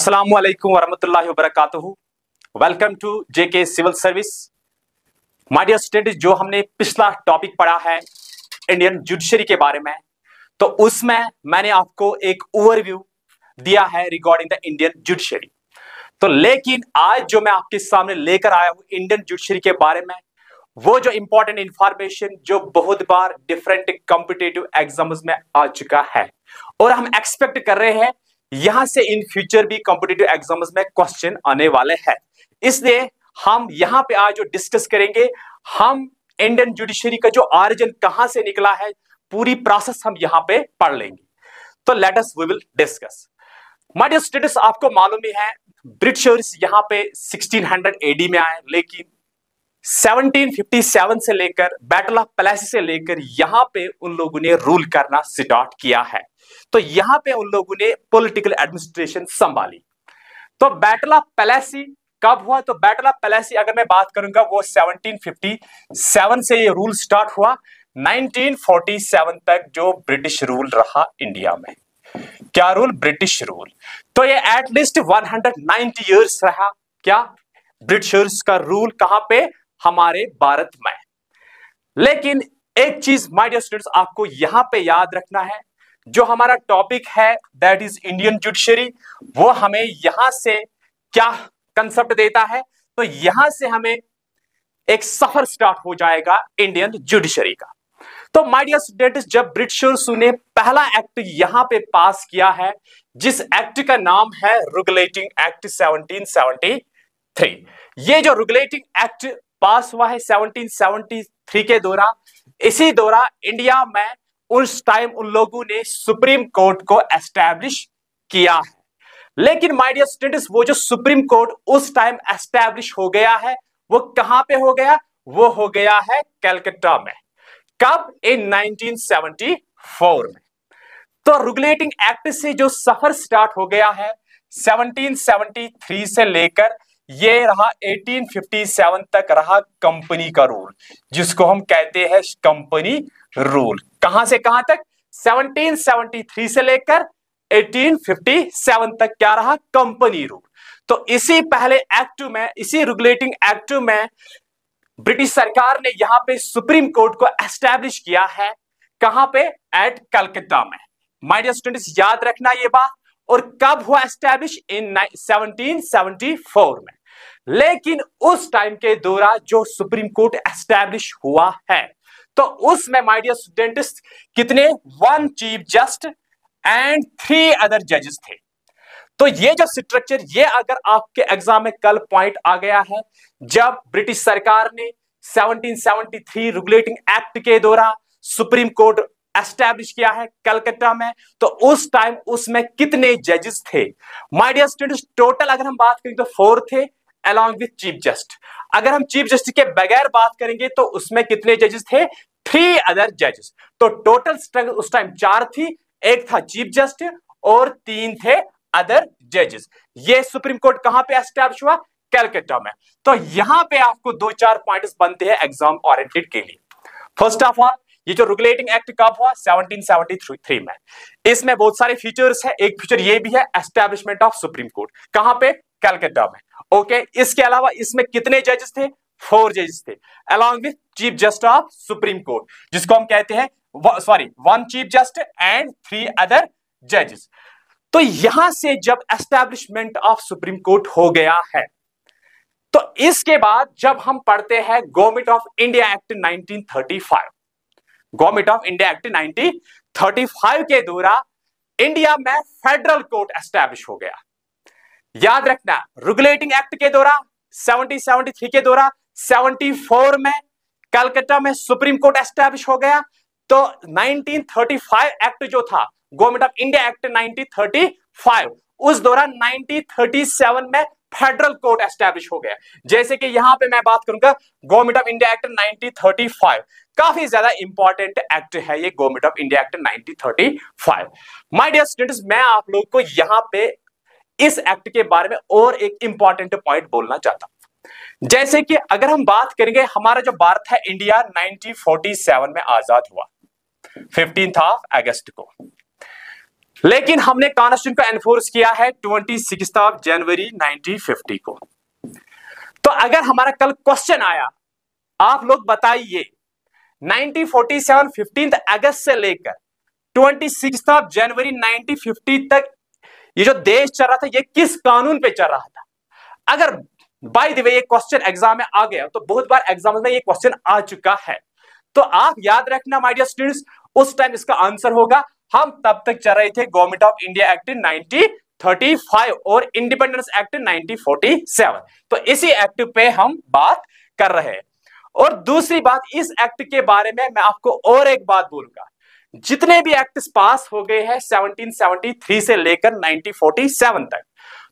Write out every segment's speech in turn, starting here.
अस्सलामु अलैकुम वरहमतुल्लाहि वबरकातुहू। Welcome to JK civil service. My dear student, जो हमने पिछला टॉपिक पढ़ा है इंडियन जुडिशरी के बारे में, तो उसमें मैंने आपको एक ओवरव्यू दिया है रिगार्डिंग द इंडियन जुडिशरी। तो लेकिन आज जो मैं आपके सामने लेकर आया हूं इंडियन जुडिशरी के बारे में, वो जो इंपॉर्टेंट इंफॉर्मेशन जो बहुत बार डिफरेंट कॉम्पिटिटिव एग्जाम्स में आ चुका है और हम एक्सपेक्ट कर रहे हैं यहां से इन फ्यूचर भी कॉम्पिटिटिव एग्जाम्स में क्वेश्चन आने वाले हैं। इसलिए हम यहां पे आज जो डिस्कस करेंगे, हम इंडियन जुडिशरी का जो ऑरिजिन कहां से निकला है, पूरी प्रोसेस हम यहां पे पढ़ लेंगे। तो let us we will discuss. My dear students, आपको मालूम ही है ब्रिटिशर्स यहां पे 1600 एडी में आए, लेकिन 1757 से लेकर बैटल ऑफ प्लेसी से लेकर यहां पे उन लोगों ने रूल करना स्टार्ट किया है। तो यहां पे उन लोगों ने पॉलिटिकल एडमिनिस्ट्रेशन संभाली। तो बैटल ऑफ प्लेसी कब हुआ? तो बैटल ऑफ प्लेसी अगर मैं बात करूंगा वो 1757 से ये रूल स्टार्ट हुआ, 1947 तक जो ब्रिटिश रूल रहा इंडिया में। क्या रूल? British rule. तो ये एटलीस्ट 190 इयर्स रहा क्या ब्रिटिशर्स का रूल कहां पे? हमारे भारत में। लेकिन एक चीज माय डियर स्टूडेंट्स आपको यहां पे याद रखना है, जो हमारा टॉपिक है दैट इज इंडियन जुडिशरी, वो हमें यहां से क्या कंसेप्ट देता है? तो यहां से हमें एक सफर स्टार्ट हो जाएगा इंडियन जुडिशरी का। तो माय डियर स्टूडेंट्स, जब ब्रिटिशर्स ने पहला एक्ट यहां पे पास किया है, जिस एक्ट का नाम है रेगुलेटिंग एक्ट 1773। ये जो रेगुलेटिंग एक्ट पास हुआ है 1773 के दौरान, इसी दौरान इंडिया में उस टाइम उन लोगों ने सुप्रीम कोर्ट को एस्टैब्लिश किया है। लेकिन माय डियर स्टूडेंट्स, वो जो सुप्रीम कोर्ट उस टाइम एस्टैब्लिश हो गया है, वो कहां पे हो गया? वो हो गया है कलकत्ता में। कब? इन 1974 में। तो रेगुलेटिंग एक्ट से जो सफर स्टार्ट हो गया है 1773 से लेकर ये रहा 1857 तक रहा कंपनी का रूल, जिसको हम कहते हैं कंपनी रूल। कहां से कहां तक? 1773 से लेकर 1857 तक क्या रहा? Company rule. तो इसी पहले एक्ट में, इसी रेगुलेटिंग एक्ट में ब्रिटिश सरकार ने यहां पे सुप्रीम कोर्ट को एस्टैब्लिश किया है। कहां पे? एट कलकत्ता में। माय डियर स्टूडेंट्स, याद रखना ये बात। और कब हुआ एस्टैब्लिश? इन 1774 में। लेकिन उस टाइम के दौरान जो सुप्रीम कोर्ट एस्टैब्लिश हुआ है, तो उसमें माय डियर स्टूडेंट्स कितने? 1 चीफ जस्ट एंड 3 अदर जजेस थे। तो ये जो स्ट्रक्चर, ये अगर आपके एग्जाम में कल पॉइंट आ गया है, जब ब्रिटिश सरकार ने 1773 रेगुलेटिंग एक्ट के दौरान सुप्रीम कोर्ट एस्टैब्लिश किया है कलकत्ता में, तो उस टाइम उसमें कितने जजेस थे? माय डियर स्टूडेंट्स, टोटल अगर हम बात करें तो 4 थे अलॉन्ग विथ चीफ जस्ट। अगर हम चीफ जस्टिस के बगैर बात करेंगे तो उसमें कितने जजेस थे? 3 अदर जजेस। तो टोटल उस टाइम 4 थी, एक था चीफ जस्टिस और 3 थे अदर जजेस। ये सुप्रीम कोर्ट कहां पे एस्टैब्लिश हुआ? कलकत्ता में। तो यहां पे आपको 2-4 पॉइंट्स बनते हैं एग्जाम ओरिएंटेड के लिए। फर्स्ट ऑफ ऑल, ये जो रेगुलेटिंग एक्ट कब हुआ? 1773 में। इसमें बहुत सारे फीचर्स है। एक फीचर ये भी है एस्टैब्लिशमेंट ऑफ सुप्रीम कोर्ट। कहां पे? कलकत्ता में। ओके, इसके अलावा इसमें कितने जजेस थे? 4 जजेस थे along with chief justice of supreme court, जिसको हम कहते हैं 1 चीफ जस्टिस एंड 3 अदर जजेस। तो यहां से जब एस्टैब्लिशमेंट ऑफ सुप्रीम कोर्ट हो गया है, तो इसके बाद जब हम पढ़ते हैं government of India act 1935, government of India act 1935 के दौरान इंडिया में फेडरल कोर्ट एस्टैब्लिश हो गया। याद रखना, रेगुलेटिंग एक्ट के दौरान 1773 के दौरान 74 में कलकत्ता में सुप्रीम कोर्ट एस्टैब्लिश हो गया। तो 1935 एक्ट जो था, गवर्नमेंट ऑफ इंडिया एक्ट 1935, उस दौरान 1937 में फेडरल कोर्ट एस्टैब्लिश हो गया। जैसे कि यहां पे मैं बात करूंगा गवर्नमेंट ऑफ इंडिया एक्ट 1935, काफी ज्यादा इंपॉर्टेंट एक्ट है ये government of India act 1935। My dear students, मैं आप लोग को यहां पे इस एक्ट के बारे में और एक इंपॉर्टेंट पॉइंट बोलना चाहता हूं। जैसे कि अगर हम बात करेंगे, हमारा जो भारत है इंडिया 1947 में आजाद हुआ 15 अगस्त को। लेकिन हमने कॉन्स्टिट्यूशन को एनफोर्स किया है 26 जनवरी 1950 को। तो अगर हमारा कल क्वेश्चन आया, आप लोग बताइए 1947 15 अगस्त से लेकर 26 जनवरी 1950 तक ये जो देश चल रहा था, ये किस कानून पे चल रहा था? अगर बाय द वे ये क्वेश्चन एग्जाम में आ गया, तो बहुत बार एग्जाम में ये क्वेश्चन आ चुका है, तो आप याद रखना माय डियर स्टूडेंट्स, उस टाइम इसका आंसर होगा, हम तब तक चल रहे थे गवर्नमेंट ऑफ इंडिया एक्ट 1935 और इंडिपेंडेंस एक्ट 1947। तो इसी एक्ट पे हम बात कर रहे हैं। और दूसरी बात, इस एक्ट के बारे में मैं आपको और एक बात बोलूंगा, जितने भी एक्ट्स पास हो गए हैं 1773 से लेकर 1947 तक,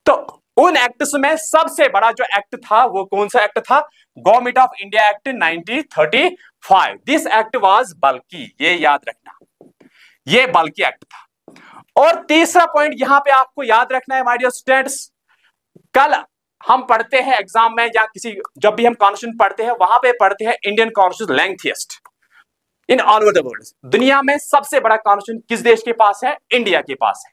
तो उन एक्ट्स में सबसे बड़ा जो एक्ट था वो कौन सा एक्ट था? Government of India act 1935। This act was बल्कि, ये याद रखना, ये बल्कि एक्ट था। और तीसरा पॉइंट यहां पे आपको याद रखना है माय डियर स्टूडेंट्स, कल हम पढ़ते हैं एग्जाम में या किसी, जब भी हम कॉन्स्टिट्यूशन पढ़ते हैं वहां पे पढ़ते हैं Indian constitution lengthiest in all over the world. दुनिया में सबसे बड़ा कॉन्स्टिट्यूशन किस देश के पास है? इंडिया के पास है।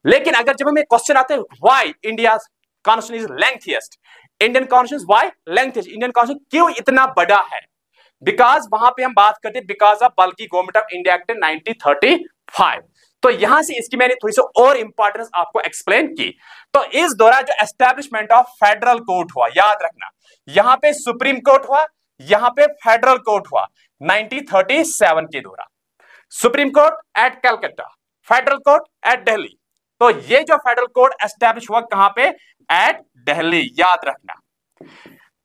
लेकिन अगर जब हमें क्वेश्चन आते हैं why India constitution is lengthiest, Indian constitution why lengthiest, Indian constitution क्यों इतना बड़ा है? बिकॉज वहां पे हम बात करते हैं बिकॉज ऑफ बल्कि गवर्नमेंट ऑफ इंडिया एक्ट 1935। तो यहां से इसकी मैंने थोड़ी सी और इंपॉर्टेंस आपको एक्सप्लेन की। तो इस दौरान जो एस्टैब्लिशमेंट ऑफ फेडरल कोर्ट हुआ, याद रखना, यहां पे सुप्रीम कोर्ट हुआ, यहां पे फेडरल कोर्ट हुआ 1937 के दौरान। Supreme court at Calcutta, federal court at Delhi. तो ये जो फेडरल कोर्ट एस्टैब्लिश हुआ कहां पे? एट दिल्ली, याद रखना।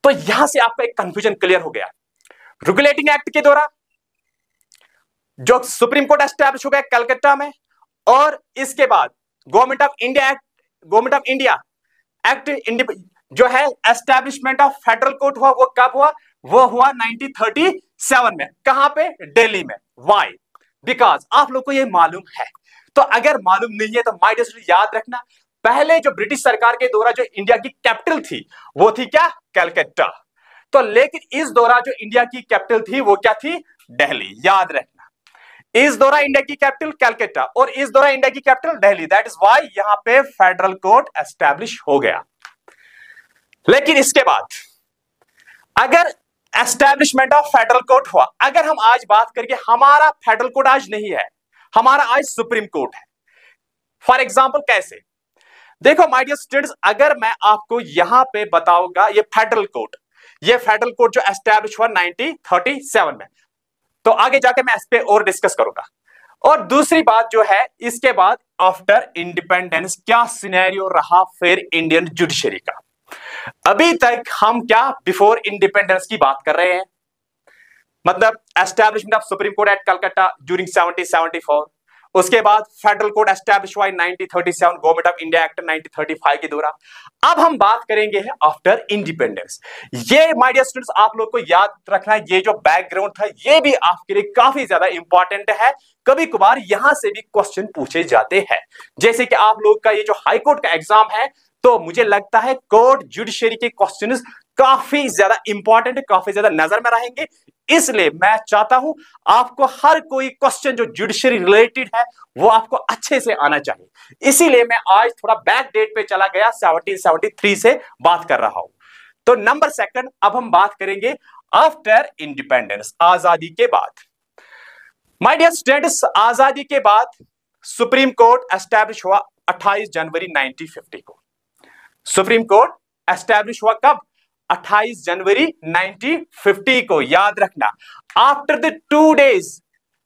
तो यहां से आपका एक कंफ्यूजन क्लियर हो गया। रेगुलेटिंग एक्ट के द्वारा जो सुप्रीम कोर्ट एस्टैब्लिश हो गया कलकत्ता में, और इसके बाद government of India act, government of India act जो है एस्टैब्लिशमेंट ऑफ फेडरल कोर्ट हुआ, वो कब हुआ? वो हुआ 1937 में। कहां पे? दिल्ली में। वाई? बिकॉज आप लोग को ये मालूम है। तो अगर मालूम नहीं है तो माय डियर स्टूडेंट याद रखना, पहले जो ब्रिटिश सरकार के दौरान जो इंडिया की कैपिटल थी वो थी क्या? कलकत्ता। तो लेकिन इस दौरान जो इंडिया की कैपिटल थी वो क्या थी? दिल्ली, याद रखना। इस दौरान इंडिया की कैपिटल कलकत्ता और इस दौरान इंडिया की capital Delhi. That is why यहां पे फेडरल कोर्ट एस्टैब्लिश हो गया। लेकिन इसके बाद अगर एस्टैब्लिशमेंट ऑफ फेडरल कोर्ट हुआ, अगर हम आज बात करके, हमारा फेडरल कोर्ट आज नहीं है, हमारा आज सुप्रीम कोर्ट है। फॉर एग्जाम्पल कैसे? देखो माय डियर स्टूडेंट्स, अगर मैं आपको यहां पे बताऊंगा ये फेडरल कोर्ट, ये फेडरल कोर्ट जो एस्टैब्लिश हुआ 1937 में, तो आगे जाके मैं इस पे और डिस्कस करूंगा। और दूसरी बात जो है, इसके बाद आफ्टर इंडिपेंडेंस क्या सिनेरियो रहा फिर इंडियन जुडिशरी का? अभी तक हम क्या बिफोर इंडिपेंडेंस की बात कर रहे हैं, मतलब establishment of supreme court at Calcutta during 1774, उसके बाद फेडरल कोर्ट एस्टैब्लिश हुआ 1937, गवर्नमेंट ऑफ इंडिया एक्ट 1935 के दौरान। अब हम बात करेंगे आफ्टर इंडिपेंडेंस। ये माय डियर स्टूडेंट्स आप लोग को याद रखना है, ये जो बैकग्राउंड था ये भी आपके लिए काफी ज्यादा इंपॉर्टेंट है। कभी कभार यहां से भी क्वेश्चन पूछे जाते हैं, जैसे कि आप लोग का ये जो हाई कोर्ट का एग्जाम है, तो मुझे लगता है कोर्ट जुडिशरी के क्वेश्चंस काफी ज्यादा इंपॉर्टेंट है, काफी ज्यादा नजर में रहेंगे। इसलिए मैं चाहता हूं आपको हर कोई क्वेश्चन जो जुडिशरी रिलेटेड है वो आपको अच्छे से आना चाहिए। इसीलिए मैं आज थोड़ा बैक डेट पे चला गया, 1773 से बात कर रहा हूं। तो नंबर सेकंड, अब हम बात करेंगे आफ्टर इंडिपेंडेंस, आजादी के बाद। माय डियर स्टूडेंट्स, आजादी के बाद सुप्रीम कोर्ट एस्टैब्लिश हुआ 28 जनवरी 1950 को। सुप्रीम कोर्ट एस्टैब्लिश हुआ कब? 28 जनवरी 1950 को, याद रखना। After the 2 days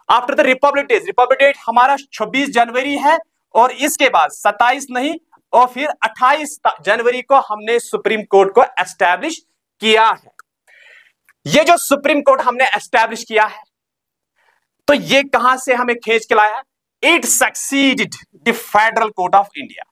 after the republic days, republic date हमारा 26 जनवरी है, और इसके बाद 27 नहीं और फिर 28 जनवरी को हमने सुप्रीम कोर्ट को एस्टैब्लिश किया है। ये जो सुप्रीम कोर्ट हमने एस्टैब्लिश किया है, तो ये कहां से हमें खींच के लाया? It succeeded the federal court of India.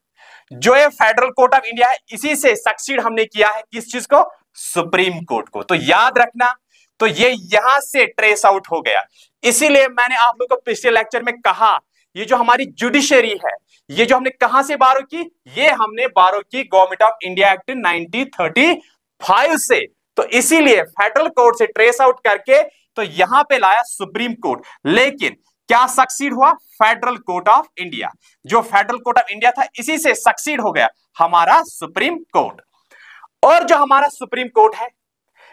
जो ये फेडरल कोर्ट ऑफ इंडिया है, इसी से सक्सीड हमने किया है किस चीज को? सुप्रीम कोर्ट को। तो याद रखना, तो ये यहां से ट्रेस आउट हो गया। इसीलिए मैंने आप लोगों को पिछले लेक्चर में कहा, ये जो हमारी जुडिशरी है, ये जो हमने कहां से बारो की? ये हमने बारो की गवर्नमेंट ऑफ इंडिया एक्ट 1935 से। तो इसीलिए फेडरल कोर्ट से ट्रेस आउट करके तो यहां पे लाया सुप्रीम कोर्ट। लेकिन क्या सक्सीड हुआ? Federal court of India. जो फेडरल कोर्ट ऑफ इंडिया था, इसी से सक्सीड हो गया हमारा सुप्रीम कोर्ट। और जो हमारा सुप्रीम कोर्ट है,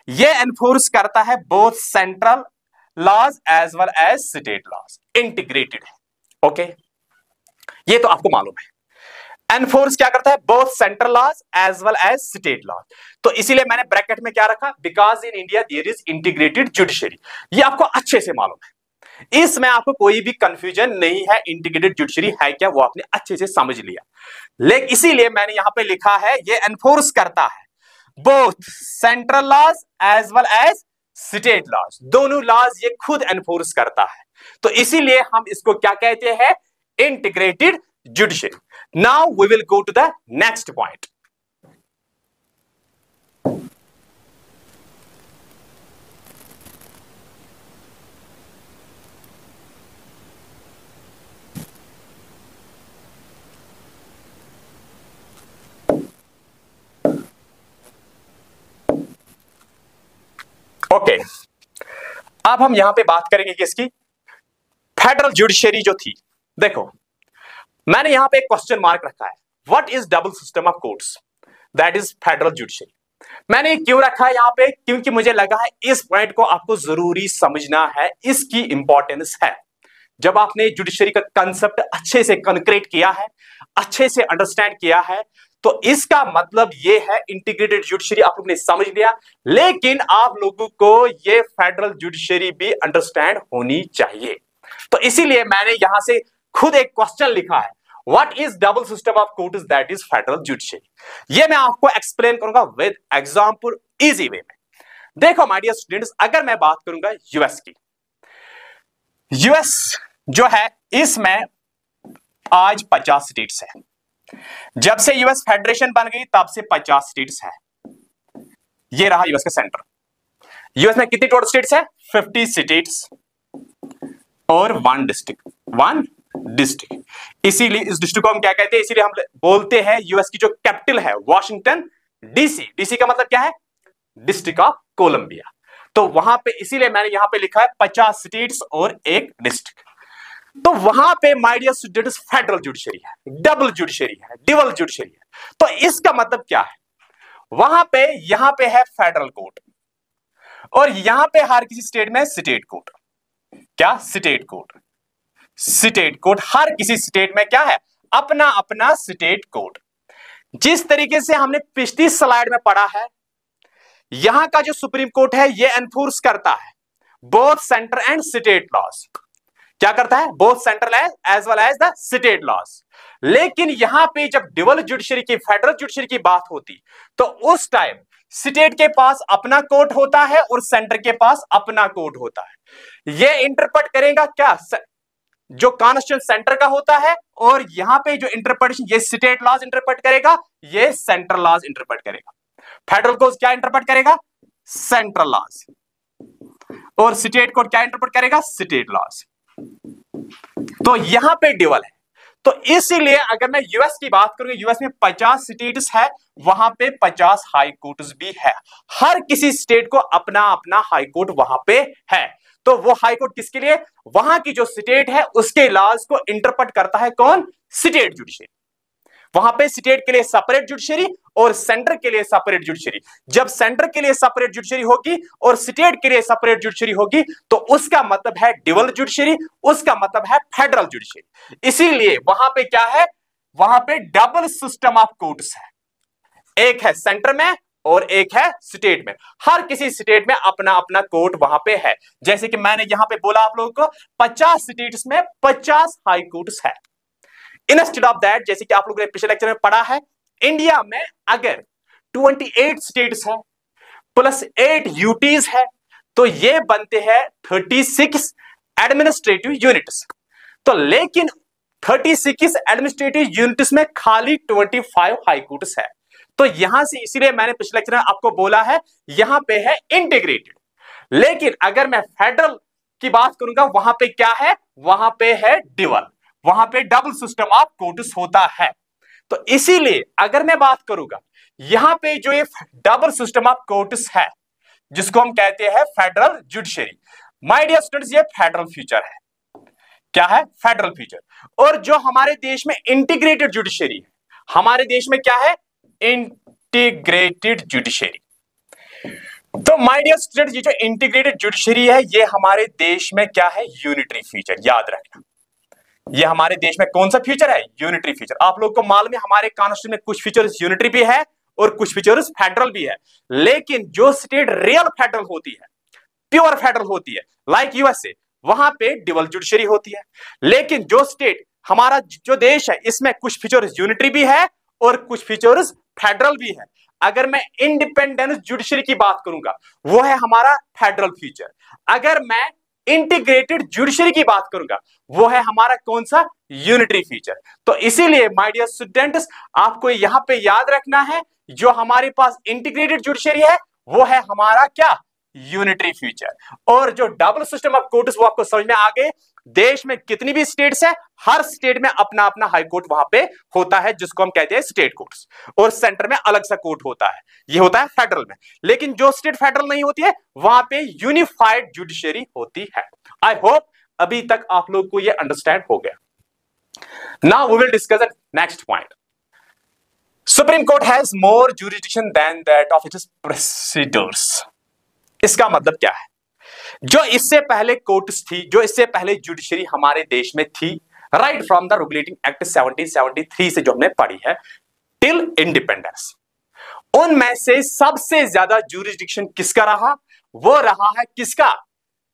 ये एनफोर्स करता है both central laws as well as state laws, integrated है। ओके, ये तो आपको मालूम है। एनफोर्स क्या करता है? Both central laws as well as state laws. तो इसीलिए मैंने ब्रैकेट में क्या रखा? Because in India there is integrated judiciary. ये आपको अच्छे से मालूम है, इसमें आपको कोई भी कंफ्यूजन नहीं है। इंटीग्रेटेड जुडिशरी है क्या, वो आपने अच्छे से समझ लिया। लेकिन इसीलिए मैंने यहां पे लिखा है ये एनफोर्स करता है both central laws as well as state laws, दोनों लॉज ये खुद एनफोर्स करता है। तो इसीलिए हम इसको क्या कहते हैं? Integrated judiciary. Now we will go to the next point. Okay, अब हम यहां पे बात करेंगे किसकी? फेडरल जुडिशरी जो थी। देखो, मैंने यहां पे एक क्वेश्चन मार्क रखा है, what is double system of courts, that is federal judiciary. मैंने क्यों रखा है यहां पे? क्योंकि मुझे लगा है इस पॉइंट को आपको जरूरी समझना है, इसकी इंपॉर्टेंस है। जब आपने जुडिशरी का कंसेप्ट अच्छे से कंक्रीट किया है, अच्छे से अंडरस्टैंड किया है, तो इसका मतलब यह है इंटीग्रेटेड जुडिशरी आप लोगों ने समझ लिया। लेकिन आप लोगों को यह फेडरल जुडिशरी भी अंडरस्टैंड होनी चाहिए। तो इसीलिए मैंने यहां से खुद एक क्वेश्चन लिखा है, what is double system of courts, that is federal judiciary. यह मैं आपको एक्सप्लेन करूंगा विद एग्जांपल, इजी वे में। देखो माय डियर स्टूडेंट्स, अगर मैं बात करूंगा यूएस की, यूएस जो है इसमें आज 50 स्टेट्स है। जब से यूएस फेडरेशन बन गई तब से 50 स्टेट्स है। ये रहा यूएस का सेंटर। यूएस में कितनी टोटल स्टेट्स है? 50 स्टेट्स और 1 डिस्ट्रिक्ट। इसीलिए इस डिस्ट्रिक्ट को हम क्या कहते हैं? इसीलिए हम बोलते हैं यूएस की जो कैपिटल है वॉशिंगटन डीसी। डीसी का मतलब क्या है? District of Columbia. तो वहां पे इसीलिए मैंने यहां पे लिखा है 50 स्टेट्स और 1 डिस्ट्रिक्ट। तो वहां पे my dear students federal judiciary है, डबल जुडिशरी है, डिवल जुडिशरी है। तो इसका मतलब क्या है? वहां पे यहां पे है फेडरल कोर्ट और यहां पे हर किसी स्टेट में स्टेट कोर्ट। क्या? State court. स्टेट कोर्ट हर किसी स्टेट में क्या है? अपना अपना स्टेट कोर्ट। जिस तरीके से हमने पिछली स्लाइड में पढ़ा है, यहां का जो सुप्रीम कोर्ट है ये एनफोर्स करता है both center and state laws. क्या करता है? Both central as well as the state laws. लेकिन यहां पे जब डिवल जुडिशरी की, फेडरल जुडिशरी की बात होती, तो उस टाइम स्टेट के पास अपना कोर्ट होता है और सेंटर के पास अपना कोर्ट होता है। ये इंटरप्रेट करेगा क्या? जो कॉन्स्टिट्यूशन सेंटर का होता है, और यहां पे जो इंटरप्रिटेशन ये स्टेट लॉज इंटरप्रेट करेगा, ये सेंट्रल लॉज इंटरप्रेट करेगा। फेडरल कोर्ट क्या इंटरप्रेट करेगा? Central laws. और स्टेट कोर्ट क्या इंटरप्रेट करेगा? State laws. तो यहां पे डिवल है। तो इसीलिए अगर मैं यूएस की बात करूं, यूएस में 50 स्टेट्स है, वहां पे 50 हाई कोर्ट्स भी है। हर किसी स्टेट को अपना अपना हाई कोर्ट वहां पे है। तो वो हाई कोर्ट किसके लिए? वहां की जो स्टेट है उसके लॉज को इंटरप्रेट करता है कौन? State judiciary. वहां पे स्टेट के लिए सेपरेट जुडिशरी और सेंटर के लिए सेपरेट जुडिशरी। जब सेंटर के लिए सेपरेट जुडिशरी होगी और स्टेट के लिए सेपरेट जुडिशरी होगी, तो उसका मतलब है डिवल जुडिशरी, उसका मतलब है फेडरल जुडिशरी। इसीलिए वहां पे क्या है? वहां पे डबल सिस्टम ऑफ कोर्ट्स है। एक है सेंटर में और एक है स्टेट में। हर किसी स्टेट में अपना अपना कोर्ट वहां पे है। जैसे कि मैंने यहां पे बोला आप लोगों को, 50 स्टेट्स में 50 हाई कोर्ट्स है। इंस्टेड ऑफ दैट, जैसे कि आप लोगों ने पिछले लेक्चर में पढ़ा है, इंडिया में अगर 28 स्टेट्स है प्लस 8 यूटीज है, तो ये बनते हैं 36 एडमिनिस्ट्रेटिव यूनिट्स। तो लेकिन 36 एडमिनिस्ट्रेटिव यूनिट्स में खाली 25 हाई कोर्ट्स है। तो यहां से इसीलिए मैंने पिछले लेक्चर में आपको बोला है यहां पे है इंटीग्रेटेड। लेकिन अगर मैं फेडरल की बात करूंगा, वहां पे क्या है? वहां पे है डिवल, वहां पे डबल सिस्टम ऑफ कोर्ट्स होता है। तो इसीलिए अगर मैं बात करूंगा, यहां पे जो ये डबल सिस्टम ऑफ कोर्ट्स है, जिसको हम कहते हैं federal judiciary, my dear students, ये फेडरल फीचर है। क्या है, फेडरल फीचर। और जो हमारे देश में इंटीग्रेटेड जुडिशरी है, हमारे देश में क्या है, इंटीग्रेटेड जुडिशरी। तो माय डियर स्टूडेंट, ये जो इंटीग्रेटेड जुडिशरी है ये हमारे देश में क्या है, यूनिटरी फीचर। याद रखना, ये हमारे देश में कौन सा फीचर है, यूनिटरी फीचर। आप लोग को मालूम है हमारे कॉन्स्टिट्यूशन में कुछ फीचर्स यूनिटरी भी है और कुछ फीचर्स फेडरल भी है। लेकिन जो स्टेट रियल फेडरल होती है, प्योर फेडरल होती है, लाइक यूएसए, वहां पे डबल जुडिशरी होती है। लेकिन जो स्टेट, हमारा जो देश है, इसमें कुछ फीचर्स यूनिटरी भी है और कुछ फीचर्स फेडरल भी है। अगर मैं इंडिपेंडेंस जुडिशरी की बात करूंगा, वो है हमारा फेडरल फीचर। अगर मैं इंटीग्रेटेड जुडिशरी की बात करूंगा, वो है हमारा कौन सा, यूनिटरी फीचर। तो इसीलिए माय डियर स्टूडेंट्स, आपको यहां पे याद रखना है, जो हमारे पास इंटीग्रेटेड जुडिशरी है वो है हमारा क्या, यूनिटरी फीचर। और जो डबल सिस्टम ऑफ कोर्ट्स, वो आपको समझ में आ गए। देश में कितनी भी स्टेट्स है, हर स्टेट में अपना अपना हाई कोर्ट वहां पे होता है, जिसको हम कहते हैं स्टेट कोर्ट्स, और सेंटर में अलग सा कोर्ट होता है, ये होता है फेडरल में। लेकिन जो स्टेट फेडरल नहीं होती है, वहां पे यूनिफाइड जुडिशरी होती है। आई होप अभी तक आप लोग को ये अंडरस्टैंड हो गया। Now we will discuss the next point. Supreme court has more jurisdiction than that of its presiders. इसका मतलब क्या है, जो इससे पहले कोर्ट्स थी, जो इससे पहले जुडिशरी हमारे देश में थी, right from the regulating act 1773 से जो हमने पढ़ी है टिल इंडिपेंडेंस, उनमें से सबसे ज्यादा जुरिडिक्शन किसका रहा, वो रहा है किसका,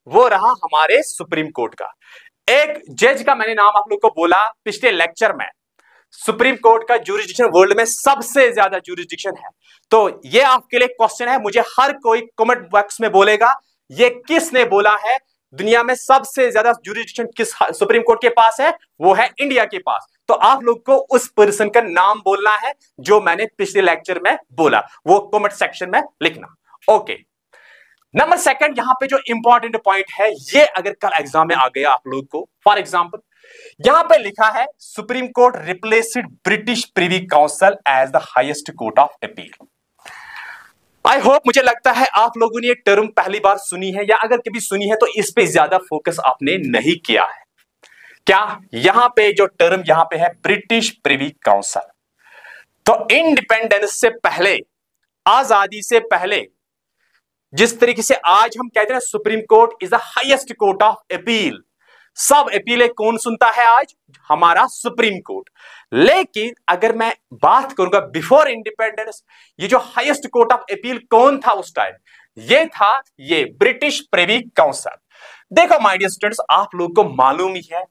वो रहा हमारे सुप्रीम कोर्ट का। एक जज का मैंने नाम आप लोग को बोला पिछले लेक्चर में, सुप्रीम कोर्ट का जुरिडिक्शन वर्ल्ड में सबसे ज्यादा जुरिडिक्शन है। तो ये आपके लिए क्वेश्चन है, मुझे हर कोई कमेंट बॉक्स में बोलेगा ये किसने बोला है, दुनिया में सबसे ज्यादा जुरिडिक्शन किस सुप्रीम कोर्ट के पास है, वो है इंडिया के पास। तो आप लोग को उस पर्सन का नाम बोलना है जो मैंने पिछले लेक्चर में बोला, वो कमेंट सेक्शन में लिखना। ओके, नंबर सेकंड, यहां पे जो इंपॉर्टेंट पॉइंट है, ये अगर कल एग्जाम में आ गया आप लोग को, फॉर एग्जांपल यहां पे लिखा है Supreme Court replaced British Privy Council as the highest court of appeal. I hope, मुझे लगता है आप लोगों ने ये टर्म पहली बार सुनी है, या अगर कभी सुनी है तो इस पे ज्यादा फोकस आपने नहीं किया है। क्या यहां पे जो टर्म यहां पे है ब्रिटिश प्रिवी काउंसिल, तो इंडिपेंडेंस से पहले, आजादी से पहले, जिस तरीके से आज हम कहते हैं supreme court is the highest court of appeal, सब अपीलें कौन सुनता है आज, हमारा सुप्रीम कोर्ट। लेकिन अगर मैं बात करूंगा बिफोर इंडिपेंडेंस, ये जो हाईएस्ट कोर्ट ऑफ अपील कौन था उस टाइम, ये था ये ब्रिटिश प्रिवी काउंसिल। देखो माय डियर स्टूडेंट्स, आप लोग को मालूम ही है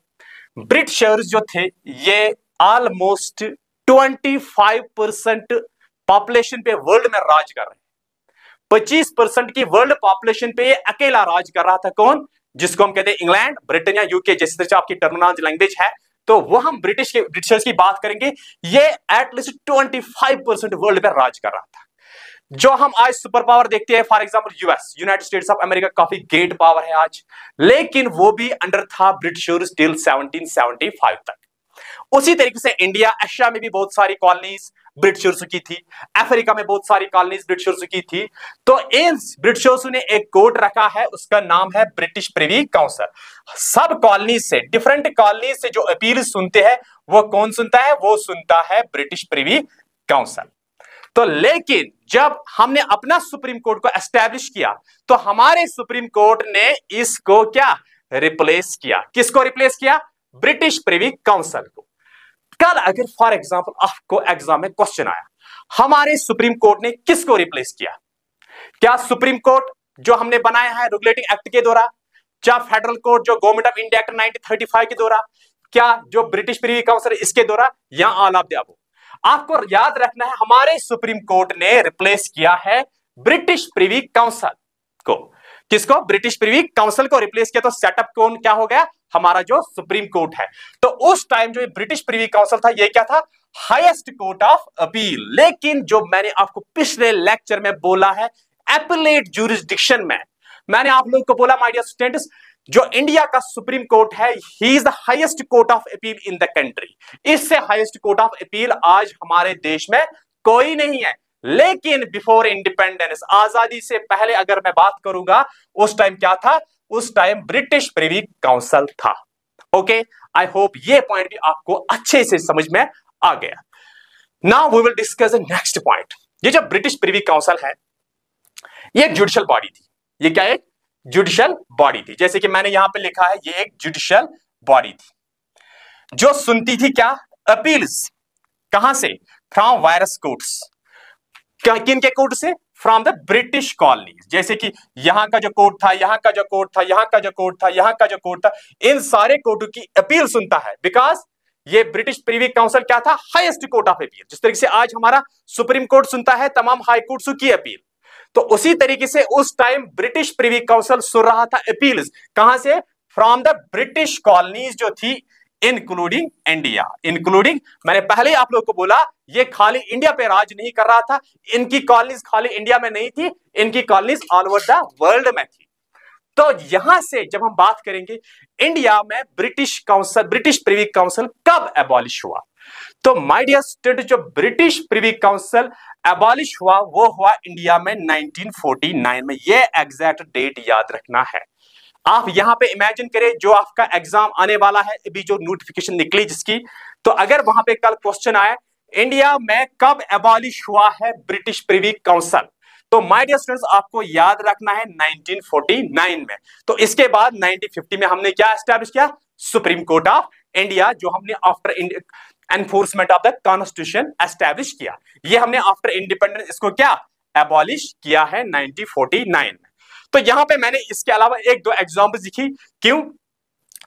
ब्रिटिशर्स जो थे ये ऑलमोस्ट 25% पॉपुलेशन पे वर्ल्ड में राज कर रहे हैं। 25% की वर्ल्ड पॉपुलेशन पे ये अकेला राज कर रहा था, कौन, जिसको हम कहते हैं इंग्लैंड, ब्रिटेन या यूके, जैसे तरह आपकी टर्मिनोलॉजी लैंग्वेज है, तो वो हम ब्रिटिशर्स की बात करेंगे, ये एटलीस्ट 25% वर्ल्ड पे राज कर रहा था। जो हम आज सुपर पावर देखते हैं, for example US, United states of America, काफी ग्रेट पावर है आज, लेकिन वो भी अंडर था ब्रिटिशर्स टिल 1775 तक। उसी तरीके से इंडिया, एशिया में भी बहुत सारी कॉलोनीज ब्रिटिशर्स की थी, अफ्रीका में बहुत सारी कॉलोनीज ब्रिटिशर्स की थी। तो इन ब्रिटिशर्स ने एक कोर्ट रखा है, उसका नाम है ब्रिटिश प्रिवी काउंसिल। सब कॉलोनीज से, डिफरेंट कॉलोनीज से जो अपील सुनते हैं, वो कौन सुनता है, वो सुनता है ब्रिटिश प्रिवी काउंसिल। तो लेकिन जब हमने अपना सुप्रीम कोर्ट को एस्टैब्लिश किया, तो हमारे सुप्रीम कोर्ट ने इसको क्या रिप्लेस किया, किसको रिप्लेस किया, ब्रिटिश प्रिवी काउंसिल को। कल अगर फॉर एग्जांपल आपको एग्जाम में क्वेश्चन आया, हमारे सुप्रीम कोर्ट ने किसको रिप्लेस किया, क्या सुप्रीम कोर्ट जो हमने बनाया है रेगुलेटिंग एक्ट के द्वारा, क्या फेडरल कोर्ट जो गवर्नमेंट ऑफ इंडिया एक्ट 1935 के द्वारा, क्या जो ब्रिटिश प्रिवी काउंसिल इसके द्वारा, या ऑल ऑफ द अबव। आपको याद रखना है हमारे सुप्रीम कोर्ट ने रिप्लेस किया है ब्रिटिश प्रिवी काउंसिल को। किसको, ब्रिटिश प्रिवी काउंसिल को रिप्लेस किया। तो सेटअप कौन क्या हो गया, हमारा जो सुप्रीम कोर्ट है। तो उस टाइम जो ब्रिटिश प्रिवी काउंसिल था, ये क्या था, हाईएस्ट कोर्ट ऑफ अपील। लेकिन जो मैंने आपको पिछले लेक्चर में बोला है, एपीलेट जुरिस्डिक्शन में मैंने आप लोगों को बोला माय डियर स्टूडेंट्स, जो इंडिया का सुप्रीम कोर्ट है, he is the highest court of appeal in the country. इससे हाईएस्ट कोर्ट ऑफ अपील आज हमारे देश में कोई नहीं है। लेकिन बिफोर इंडिपेंडेंस, आजादी से पहले अगर मैं बात करूंगा, उस टाइम क्या था, उस टाइम ब्रिटिश प्रिवी काउंसिल था। ओके, आई होप ये पॉइंट भी आपको अच्छे से समझ में आ गया। Now we will discuss the next point. ये जो ब्रिटिश प्रिवी काउंसिल है, ये एक जुडिशियल बॉडी थी। ये क्या है? जुडिशियल बॉडी थी। जैसे कि मैंने यहां पे लिखा है, ये एक जुडिशियल बॉडी थी जो सुनती थी क्या? अपील्स। कहां से? From virus courts. किन के कोर्ट से? From the British colony. जैसे कि यहां का जो कोर्ट था, यहां का जो कोर्ट था, यहां का जो कोर्ट था, यहां का जो कोर्ट था, इन सारे कोर्टों की अपील सुनता है। बिकॉज ये ब्रिटिश प्रिवी काउंसिल क्या था? Highest court of appeal. जिस तरीके से आज हमारा सुप्रीम कोर्ट सुनता है तमाम हाई कोर्ट्स की अपील, तो उसी तरीके से उस टाइम ब्रिटिश प्रिवी काउंसिल सुन रहा था अपील्स। कहां से? फ्रॉम द ब्रिटिश कॉलोनीज जो थी, इंक्लूडिंग इंडिया। इंक्लूडिंग, मैंने पहले ही आप लोगों को बोला, ये खाली इंडिया पे राज नहीं कर रहा था। इनकी कॉलोनीज खाली इंडिया में नहीं थी, इनकी colonies all over the world में थी। तो यहां से जब हम बात करेंगे इंडिया में British council, British Privy Council कब एबॉलिश हुआ, तो माय डियर स्टूडेंट, जो ब्रिटिश प्रिवी काउंसिल एबॉलिश हुआ वो हुआ इंडिया में 1949 में। ये एग्जैक्ट डेट याद रखना है। आप यहां पे इमेजिन करें, जो आपका एग्जाम आने वाला है, अभी जो नोटिफिकेशन निकली जिसकी, तो अगर वहां पे कल क्वेश्चन आए इंडिया में कब एबॉलिश हुआ है ब्रिटिश प्रिवी काउंसिल, तो माय डियर स्टूडेंट्स आपको याद रखना है 1949 में। तो इसके बाद 1950 में हमने क्या एस्टैब्लिश किया? सुप्रीम कोर्ट ऑफ इंडिया, जो हमने after enforcement of the constitution establish किया। ये हमने आफ्टर इंडिपेंडेंस इसको क्या एबॉलिश किया है 1949 में। तो यहां पे मैंने इसके अलावा एक दो एग्जांपल्स लिखी। क्यों?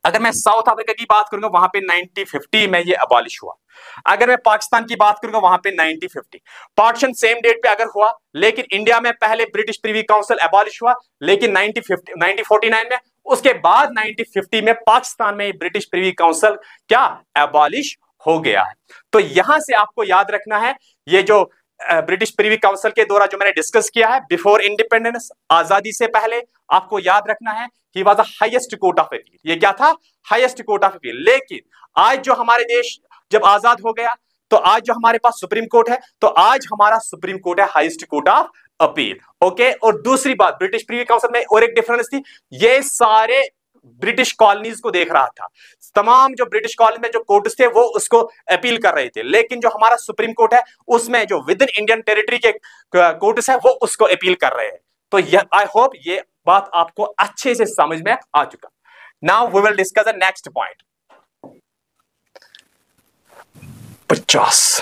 अगर मैं साउथ अफ्रीका की बात करूंगा वहां पे 1950 में ये अबॉलिश हुआ। अगर मैं पाकिस्तान की बात करूंगा वहां पे 1950। पार्टीशन सेम डेट पे अगर हुआ, लेकिन इंडिया में पहले ब्रिटिश प्रिवी काउंसिल अबॉलिश हुआ, लेकिन 1949 में, उसके बाद 1950 में पाकिस्तान में ब्रिटिश प्रिवी काउंसिल क्या अबॉलिश हो गया है। तो यहां से आपको याद रखना है, ये जो ब्रिटिश प्रिवी काउंसिल के द्वारा जो मैंने डिस्कस किया है बिफोर इंडिपेंडेंस, आजादी से पहले, आपको याद रखना है he was the highest court of appeal. ये क्या था? Highest court of appeal. लेकिन आज जो हमारे देश जब आजाद हो गया, तो आज जो हमारे पास सुप्रीम कोर्ट है, तो आज हमारा सुप्रीम कोर्ट है highest court of appeal. Okay, और दूसरी बात, ब्रिटिश प्रिवी काउंसिल में और एक डिफरेंस थी, ये सारे ब्रिटिश कॉलोनीज को देख रहा था। तमाम जो ब्रिटिश कॉलोनी में जो कोर्ट्स थे वो उसको अपील कर रहे थे, लेकिन जो हमारा सुप्रीम कोर्ट है उसमें जो विद इन इंडियन टेरिटरी के कोर्ट्स है वो उसको अपील कर रहे हैं। तो आई होप ये बात आपको अच्छे से समझ में आ चुका। Now we will discuss the next point. 50।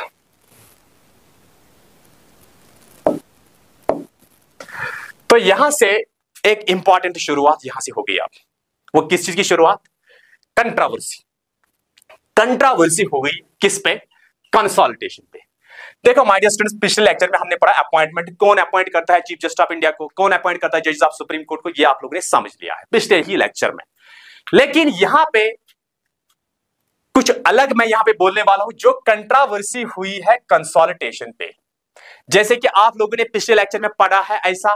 तो यहां से एक इंपॉर्टेंट शुरुआत यहां से हो गई। आप वो किस चीज की शुरुआत? कंट्रोवर्सी। कंट्रोवर्सी हो गई किस पे? कंसोलिडेशन पे। देखो माय डियर स्टूडेंट्स, पिछले लेक्चर में हमने पढ़ा अपॉइंटमेंट, कौन अपॉइंट करता है चीफ जस्टिस ऑफ इंडिया को, कौन अपॉइंट करता है जजेस ऑफ सुप्रीम कोर्ट को, ये आप लोगों ने समझ लिया है पिछले ही लेक्चर में। लेकिन यहां पे कुछ अलग मैं यहां पे बोलने वाला हूं, जो कंट्रोवर्सी हुई है कंसोलिडेशन पे। जैसे कि आप लोगों ने पिछले लेक्चर में पढ़ा है, ऐसा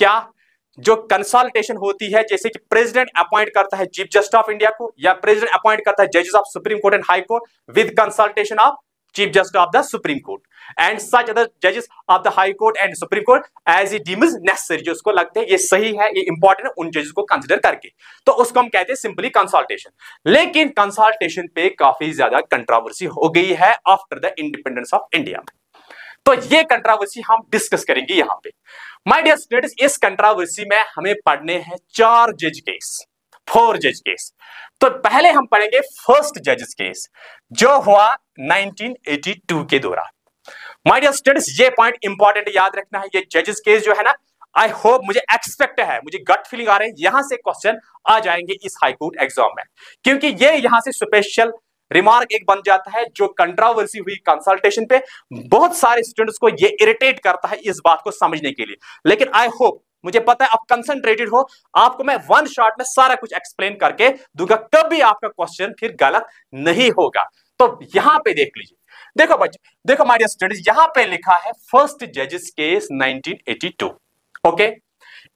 क्या जो कंसल्टेशन होती है, जैसे कि प्रेसिडेंट अपॉइंट करता है चीफ जस्टिस ऑफ इंडिया को, या प्रेसिडेंट अपॉइंट करता है जजेस of supreme court and high court with consultation of chief justice of the supreme court and such other जजेस of the high court and supreme court as it deems necessary. जो उसको लगते हैं ये सही है, ये इंपॉर्टेंट है, उन जजेस को कंसिडर करके, तो उसको हम कहते हैं सिंपली कंसल्टेशन। लेकिन कंसल्टेशन पे काफी ज्यादा कंट्रोवर्सी हो गई है after the independence of India. तो ये कंट्रोवर्सी हम डिस्कस करेंगे यहां पे। माय डियर स्टूडेंट्स, इस कंट्रोवर्सी में हमें पढ़ने हैं 4 जज केस, 4 जज केस। तो पहले हम पढ़ेंगे फर्स्ट जजेस केस जो हुआ 1982 के दौरान। माय डियर स्टूडेंट्स, ये पॉइंट इंपॉर्टेंट याद रखना है। ये जजेस केस जो है ना, आई होप, मुझे एक्सपेक्ट है, मुझे गट फीलिंग आ रही है यहां से क्वेश्चन आ जाएंगे इस हाई कोर्ट एग्जाम में, क्योंकि ये यहां से स्पेशल रिमार्क एक बन जाता है। जो कंट्रोवर्सी हुई कंसल्टेशन पे, बहुत सारे स्टूडेंट्स को ये इरिटेट करता है इस बात को समझने के लिए। लेकिन आई होप, मुझे पता है आप कंसंट्रेटेड हो, आपको मैं वन शॉट में सारा कुछ एक्सप्लेन करके दूंगा, कभी आपका क्वेश्चन फिर गलत नहीं होगा। तो यहां पे देख लीजिए, देखो बच्चे, देखो माय डियर स्टूडेंट्स, यहां पे लिखा है फर्स्ट जजेस केस 1982। ओके,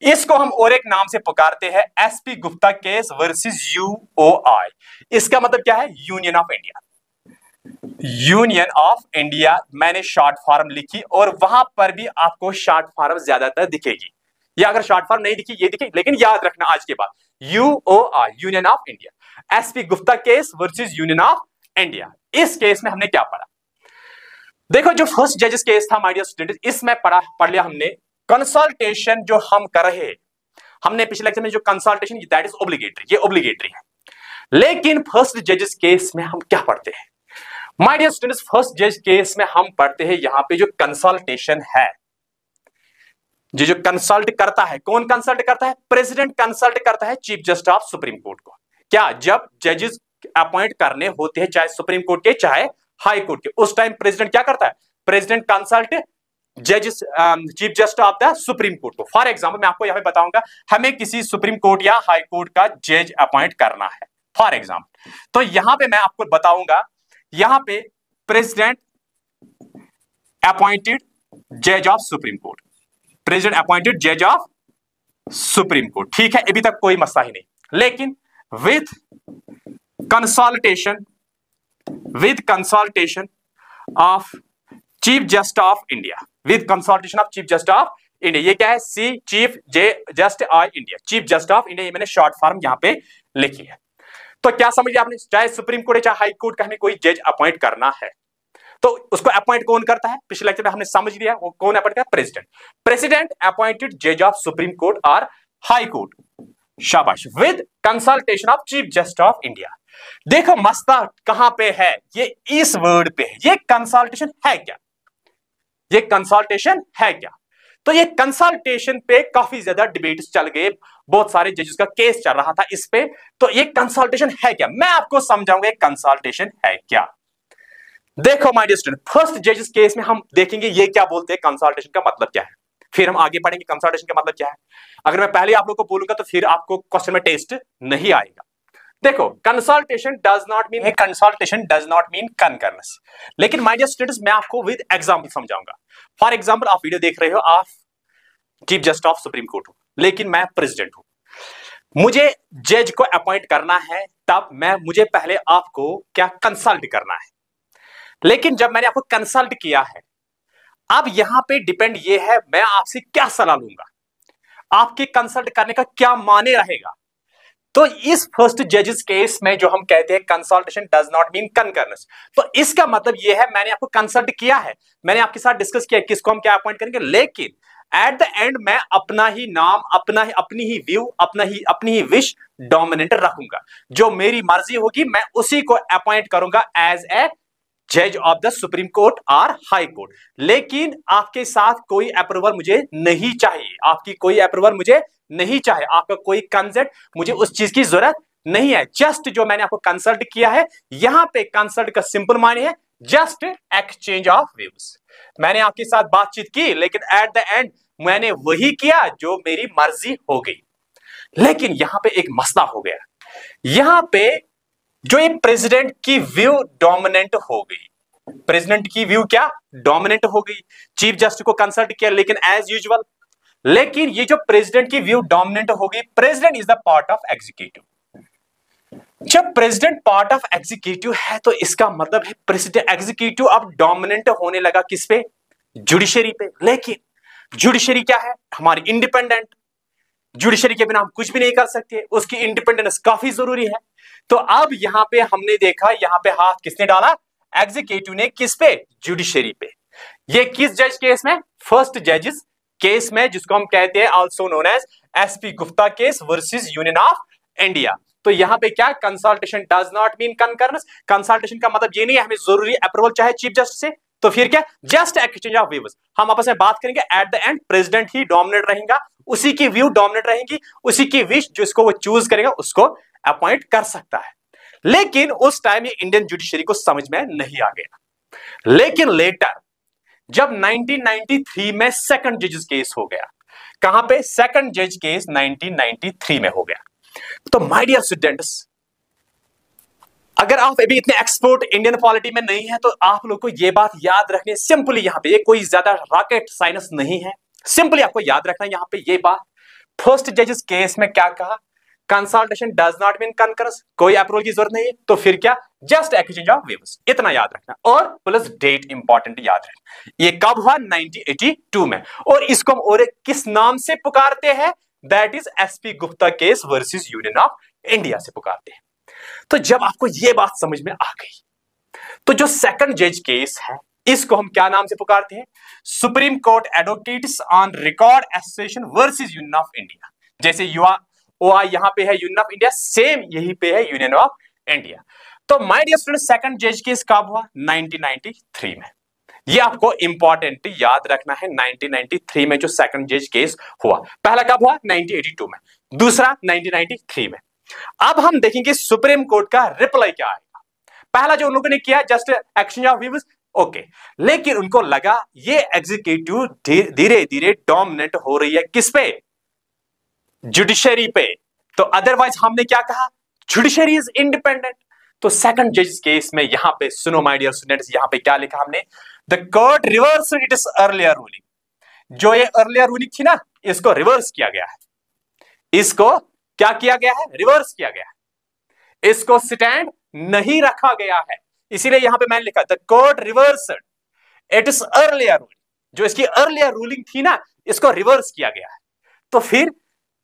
इसको हम और एक नाम से पुकारते हैं SP Gupta case versus UOI. इसका मतलब क्या है? Union of India. Union of India मैंने शॉर्ट फॉर्म लिखी, और वहां पर भी आपको शॉर्ट फॉर्म ज्यादातर दिखेगी, या अगर शॉर्ट फॉर्म नहीं दिखी ये दिखेगी, लेकिन याद रखना आज के बाद UOI, union of India. SP Gupta case versus union of India. इस केस में हमने क्या पढ़ा? देखो, जो फर्स्ट जजेस केस था माय डियर स्टूडेंट, इसमें पढ़ लिया हमने कंसल्टेशन जो हम कर रहे हैं। हमने पिछले लेक्चर में जो कंसल्टेशन, दैट इज ऑब्लिगेटरी, ये ऑब्लिगेटरी है। लेकिन फर्स्ट जजेस केस में हम क्या पढ़ते हैं माय डियर स्टूडेंट्स? फर्स्ट जज केस में हम पढ़ते हैं यहां पे जो कंसल्टेशन है, जो कंसल्ट करता है, कौन कंसल्ट करता है? प्रेसिडेंट कंसल्ट करता है chief justice of supreme court को। क्या? जब जजेस अपॉइंट करने होते हैं, चाहे सुप्रीम कोर्ट के चाहे हाई कोर्ट के, उस टाइम प्रेसिडेंट क्या करता है? प्रेसिडेंट कंसल्ट जजेस, chief justice of the supreme court को। फॉर एग्जांपल मैं आपको यहां पे बताऊंगा, हमें किसी सुप्रीम कोर्ट या हाई कोर्ट का जज अपॉइंट करना है फॉर एग्जांपल, तो यहां पे मैं आपको बताऊंगा, यहां पे प्रेसिडेंट अपॉइंटेड जज of supreme court, president appointed जज ऑफ सुप्रीम कोर्ट, ठीक है, अभी तक कोई मसला ही नहीं। लेकिन with consultation of chief justice of India, with consultation of chief justice of India, ये क्या है? सी chief justice of India, chief justice of India, ये मैंने शॉर्ट फॉर्म यहां पे लिखी है। तो क्या समझ लिया आपने? चाहे सुप्रीम कोर्ट चाहे हाई कोर्ट का हमें कोई जज अपॉइंट करना है, तो उसको अपॉइंट कौन करता है? पिछले लेक्चर में हमने समझ लिया, वो कौन अपॉइंट करता है? प्रेसिडेंट। प्रेसिडेंट अपॉइंटेड जज ऑफ सुप्रीम कोर्ट और हाई कोर्ट, शाबाश, with consultation of chief justice of India. देखो मसला कहां पे है, ये इस वर्ड पे है। ये कंसल्टेशन है क्या? ये कंसल्टेशन है क्या? तो ये कंसल्टेशन पे काफी ज्यादा डिबेट्स चल गए, बहुत सारे जजेस का केस चल रहा था इस पे। तो ये कंसल्टेशन है क्या? मैं आपको समझाऊंगा कंसल्टेशन है क्या। देखो माय डियर स्टूडेंट, फर्स्ट जजेस केस में हम देखेंगे ये क्या बोलते हैं, कंसल्टेशन का मतलब क्या है, फिर हम आगे पढ़ेंगे कंसल्टेशन का मतलब क्या है। अगर मैं पहले आप लोग को बोलूंगा तो फिर आपको क्वेश्चन में टेस्ट नहीं आएगा। देखो, कंसल्टेशन डज नॉट मीन कंकर्रेंस, लेकिन माय डियर स्टूडेंट्स मैं आपको विद एग्जांपल समझाऊंगा। फॉर एग्जांपल आप वीडियो देख रहे हो, आप chief justice of supreme court हो, लेकिन मैं प्रेसिडेंट हूं, मुझे जज को अपॉइंट करना है, तब मुझे पहले आपको क्या कंसल्ट करना है। लेकिन जब मैंने आपको कंसल्ट किया है, अब यहां पे डिपेंड ये है मैं आपसे क्या सलाह लूंगा, आपके कंसल्ट करने का क्या माने रहेगा। तो इस फर्स्ट जजेस केस में जो हम कहते हैं कंसल्टेशन डज नॉट मीन कंकर्रेंस, तो इसका मतलब यह है मैंने आपको कंसल्ट किया है, मैंने आपके साथ डिस्कस किया किसको हम क्या अपॉइंट करेंगे, लेकिन एट द एंड मैं अपना ही नाम, अपनी ही व्यू, अपनी ही विश डोमिनेट रखूंगा। जो मेरी मर्जी होगी मैं उसी को अपॉइंट करूंगा एज ए जज ऑफ द सुप्रीम कोर्ट और हाई कोर्ट। लेकिन आपके साथ कोई अप्रूवल मुझे नहीं चाहिए, आपकी कोई अप्रूवल मुझे नहीं चाहिए, आपका कोई कंसेंट, मुझे उस चीज की जरूरत नहीं है। जस्ट जो मैंने आपको कंसल्ट किया है, यहां पे कंसल्ट का सिंपल माने है जस्ट एक्सचेंज ऑफ व्यूज। मैंने आपके साथ बातचीत की, लेकिन एट द एंड मैंने वही किया जो मेरी मर्जी हो गई। लेकिन यहां पे एक मसला हो गया, यहां पे जो ये प्रेसिडेंट की व्यू डोमिनेंट हो गई, प्रेसिडेंट की व्यू क्या डोमिनेंट हो गई। चीफ जस्टिस को कंसल्ट किया लेकिन एज यूजुअल, लेकिन ये जो प्रेसिडेंट की व्यू डोमिनेंट हो गई, president is the part of executive. जब प्रेसिडेंट पार्ट ऑफ एग्जीक्यूटिव है तो इसका मतलब है प्रेसिडेंट एग्जीक्यूटिव अब डोमिनेंट होने लगा किस पे, जुडिशरी पे। लेकिन जुडिशरी क्या है, हमारी इंडिपेंडेंट, जुडिशरी के बिना हम कुछ भी नहीं कर सकते, उसकी इंडिपेंडेंस काफी जरूरी है। तो अब यहां पे हमने देखा, यहां पे हाथ किसने डाला, एग्जीक्यूटिव ने, किस पे, जुडिशरी पे। ये किस जज केस में, फर्स्ट जजेस केस में, जिसको हम कहते हैं also known as SP Gupta case versus union of India. तो यहां पे क्या, consultation does not mean concurrence. Consultation का मतलब ये नहीं है हमें जरूरी अप्रूवल चाहे चीफ जस्टिस से, तो फिर क्या, जस्ट एक्सचेंज ऑफ व्यूज, हम आपस में बात करेंगे, at the end president he dominate रहेगा, उसी की व्यू डोमिनेट रहेगी, उसी की विश जिसको वो चूज करेगा उसको अपॉइंट कर सकता है। लेकिन उस टाइम ये इंडियन जुडिशरी को समझ में नहीं आ गया। लेकिन लेटर जब 1993 में सेकंड जजेस केस हो गया, कहां पे, सेकंड जज केस 1993 में हो गया। तो माय डियर स्टूडेंट्स, अगर आप अभी इतने एक्सपर्ट इंडियन पॉलिटी में नहीं है तो आप लोग को यह बात याद रखनी है सिंपली, यहां पे ये कोई ज्यादा रॉकेट साइंस नहीं है, सिंपली आपको याद रखना यहां पे ये बात। फर्स्ट जजेस केस में क्या कहा, कंसल्टेशन डज नॉट मीन कंकर्रेंस, कोई अप्रूवल की जरूरत नहीं है, तो फिर क्या, जस्ट एक्सचेंज ऑफ व्यूज, इतना याद रखना। और प्लस डेट इंपॉर्टेंट याद रखना, ये कब हुआ, 1982 में। और इसको हम और किस नाम से पुकारते हैं, that is SP Gupta case versus union of India से पुकारते हैं। तो जब आपको यह बात समझ में आ गई, तो जो सेकंड जज केस है इसको हम क्या नाम से पुकारते हैं? Supreme court advocates on record association versus union of India. जैसे यहां पे है यूनियन ऑफ इंडिया, सेम यहीं पे है यूनियन ऑफ इंडिया। तो माय डियर स्टूडेंट, सेकंड जज केस कब हुआ? 1993 में। ये आपको इंपॉर्टेंट याद रखना है। 1993 में जो सेकंड जज केस हुआ, पहला कब हुआ? 1982 में, दूसरा 1993 में। अब हम देखेंगे सुप्रीम कोर्ट का रिप्लाई क्या आएगा। पहला जो उन लोगों ने किया just exchange of views, okay, लेकिन उनको लगा ये एग्जीक्यूटिव धीरे धीरे डोमिनेट हो रही है किस पे? जुडिशरी पे। तो अदरवाइज हमने क्या कहा? Judiciary is independent. तो सेकंड जज केस में यहां पे सुनो माय डियर स्टूडेंट्स, यहां पे क्या लिखा हमने? The court reverse it is earlier ruling. जो ये अर्लियर रूलिंग थी ना, इसको रिवर्स किया गया है। इसको क्या किया गया है? रिवर्स किया गया है। इसको स्टैंड नहीं रखा गया है। इसीलिए यहां पे मैंने लिखा the court reversed it is earlier ruling. जो इसकी अर्लियर रूलिंग थी ना, इसको रिवर्स किया गया है। तो फिर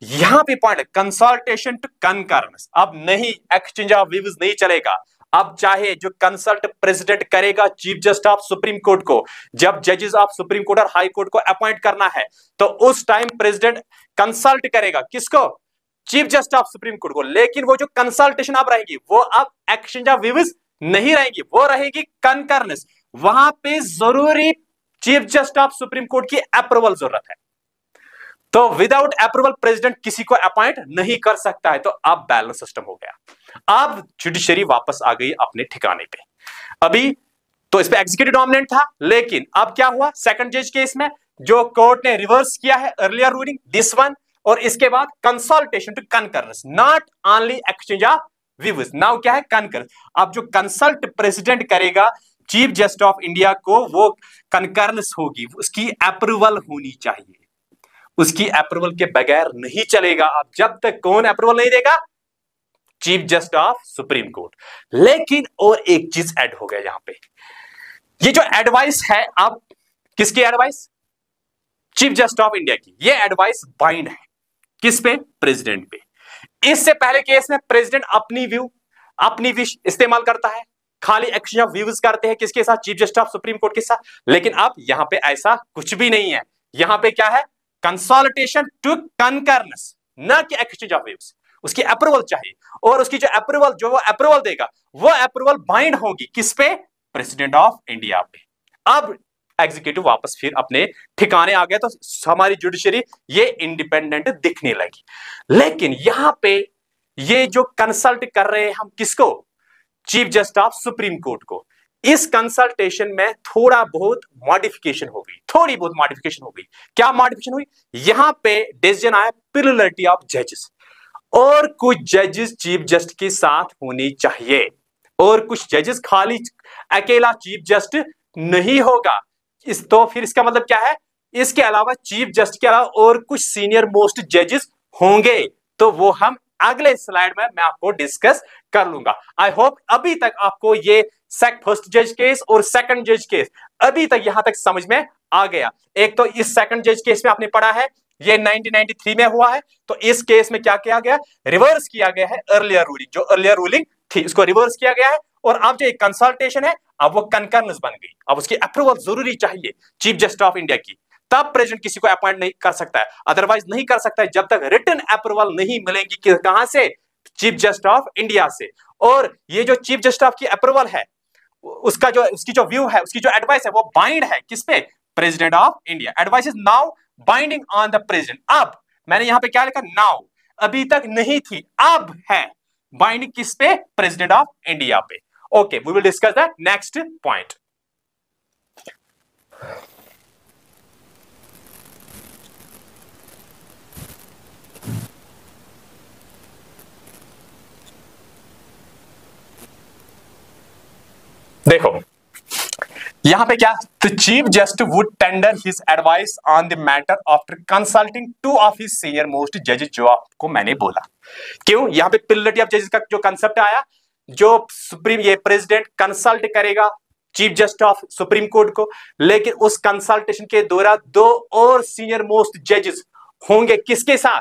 यहां पे पॉइंट कंसल्टेशन टू कंकर्रेंस। अब नहीं, एक्सचेंज ऑफ व्यूज नहीं चलेगा। अब चाहे जो कंसल्ट प्रेसिडेंट करेगा chief justice of supreme court को, जब जजेस ऑफ सुप्रीम कोर्ट और हाई कोर्ट को अपॉइंट करना है, तो उस टाइम प्रेसिडेंट कंसल्ट करेगा किसको? Chief justice of supreme court को। लेकिन वो जो कंसल्टेशन अब रहेगी, वो अब एक्सचेंज ऑफ व्यूज नहीं रहेगी, वो रहेगी कंकर्रेंस। वहां पे जरूरी chief justice of supreme court की अप्रूवल जरूरत है। तो विदाउट अप्रूवल प्रेसिडेंट किसी को अपॉइंट नहीं कर सकता है। तो अब बैलेंस सिस्टम हो गया। अब जुडिशरी वापस आ गई अपने ठिकाने पे। अभी तो इस पे एग्जीक्यूटिव डोमिनेंट था, लेकिन अब क्या हुआ? सेकंड जज केस में जो कोर्ट ने रिवर्स किया है अर्लियर रूलिंग दिस वन, और इसके बाद consultation to concurrence, not only exchange of views, now क्या है? कंकर्रेंस। अब जो कंसल्ट प्रेसिडेंट करेगा चीफ जस्टिस ऑफ इंडिया को, वो कंकर्रेंस होगी, उसकी अप्रूवल होनी चाहिए। उसकी अप्रूवल के बगैर नहीं चलेगा। अब जब तक कौन अप्रूवल नहीं देगा? Chief justice of supreme court. लेकिन और एक चीज ऐड हो गया यहां पे, ये जो एडवाइस है, अब किसकी advice? Chief justice of India की। ये एडवाइस बाइंड है किस पे? प्रेसिडेंट पे। इससे पहले केस में प्रेसिडेंट अपनी व्यू, अपनी विश इस्तेमाल करता है, खाली एक्सचेंज ऑफ व्यूज करते हैं किसके साथ? Chief justice of supreme court के साथ। लेकिन अब यहां पे ऐसा कुछ भी नहीं है। यहां पे क्या है? कंसल्टेशन टू कंकर्रेंस, ना कि एक्सचेंज ऑफ व्यूज। उसकी अप्रूवल चाहिए, और उसकी जो अप्रूवल, जो वो अप्रूवल देगा, वो अप्रूवल बाइंड होगी किस पे? प्रेसिडेंट ऑफ इंडिया पे। अब एग्जीक्यूटिव वापस फिर अपने ठिकाने आ गया, तो हमारी जुडिशरी ये इंडिपेंडेंट दिखने लगी। लेकिन यहां पे ये जो कंसल्ट कर रहे हैं हम किसको? Chief justice of supreme court को। इस कंसल्टेशन में थोड़ा बहुत मॉडिफिकेशन हो गई, थोड़ी बहुत मॉडिफिकेशन हो गई। क्या मॉडिफिकेशन हुई? यहां पे डिसीजन आया प्लुरलिटी ऑफ जजेस, और कुछ जजेस चीफ जस्टिस के साथ होने चाहिए, और कुछ जजेस खाली अकेला चीफ जस्टिस नहीं होगा। तो फिर इसका मतलब क्या है? इसके अलावा चीफ जस्टिस के अलावा और कुछ सीनियर मोस्ट जजेस होंगे। तो वो हम अगले स्लाइड में मैं आपको डिस्कस कर लूंगा। आई होप अभी तक आपको ये फर्स्ट जज केस और सेकंड जज केस अभी तक यहां तक समझ में आ गया। एक तो इस सेकंड जज केस में आपने पढ़ा है, ये 1993 में हुआ है। तो इस केस में क्या किया गया? रिवर्स किया गया है अर्लियर रूलिंग। जो अर्लियर रूलिंग थी उसको रिवर्स किया गया है, और अब जो एक कंसल्टेशन है, अब वो कंकर्रेंस बन गई। अब उसकी अप्रूवल जरूरी चाहिए चीफ जस्टिस ऑफ इंडिया की, तब प्रेसिडेंट किसी को अपॉइंट नहीं कर सकता है। अदरवाइज नहीं कर सकता है जब तक रिटन अप्रूवल नहीं मिलेगी। कहां से? चीफ जस्टिस ऑफ इंडिया से। और ये जो चीफ जस्टिस की अप्रूवल है, उसकी जो व्यू है, उसकी जो एडवाइस है, वो बाइंड है किस पे? President of India. Advice is now binding on the president. अब मैंने यहां पे क्या लिखा? नाउ। अभी तक नहीं थी, अब है बाइंडिंग किस पे? प्रेसिडेंट ऑफ इंडिया पे। Okay, we will discuss the next point. देखो यहां पे क्या? The chief justice would tender his advice on the matter after consulting two of his senior most जजेस, जो आपको मैंने बोला। क्यों? यहां पे प्लुरलिटी ऑफ जजेस का जो कंसेप्ट आया, जो सुप्रीम ये प्रेसिडेंट कंसल्ट करेगा chief justice of supreme court को, लेकिन उस कंसल्टेशन के दौरान दो और सीनियर मोस्ट जजेस होंगे किसके साथ?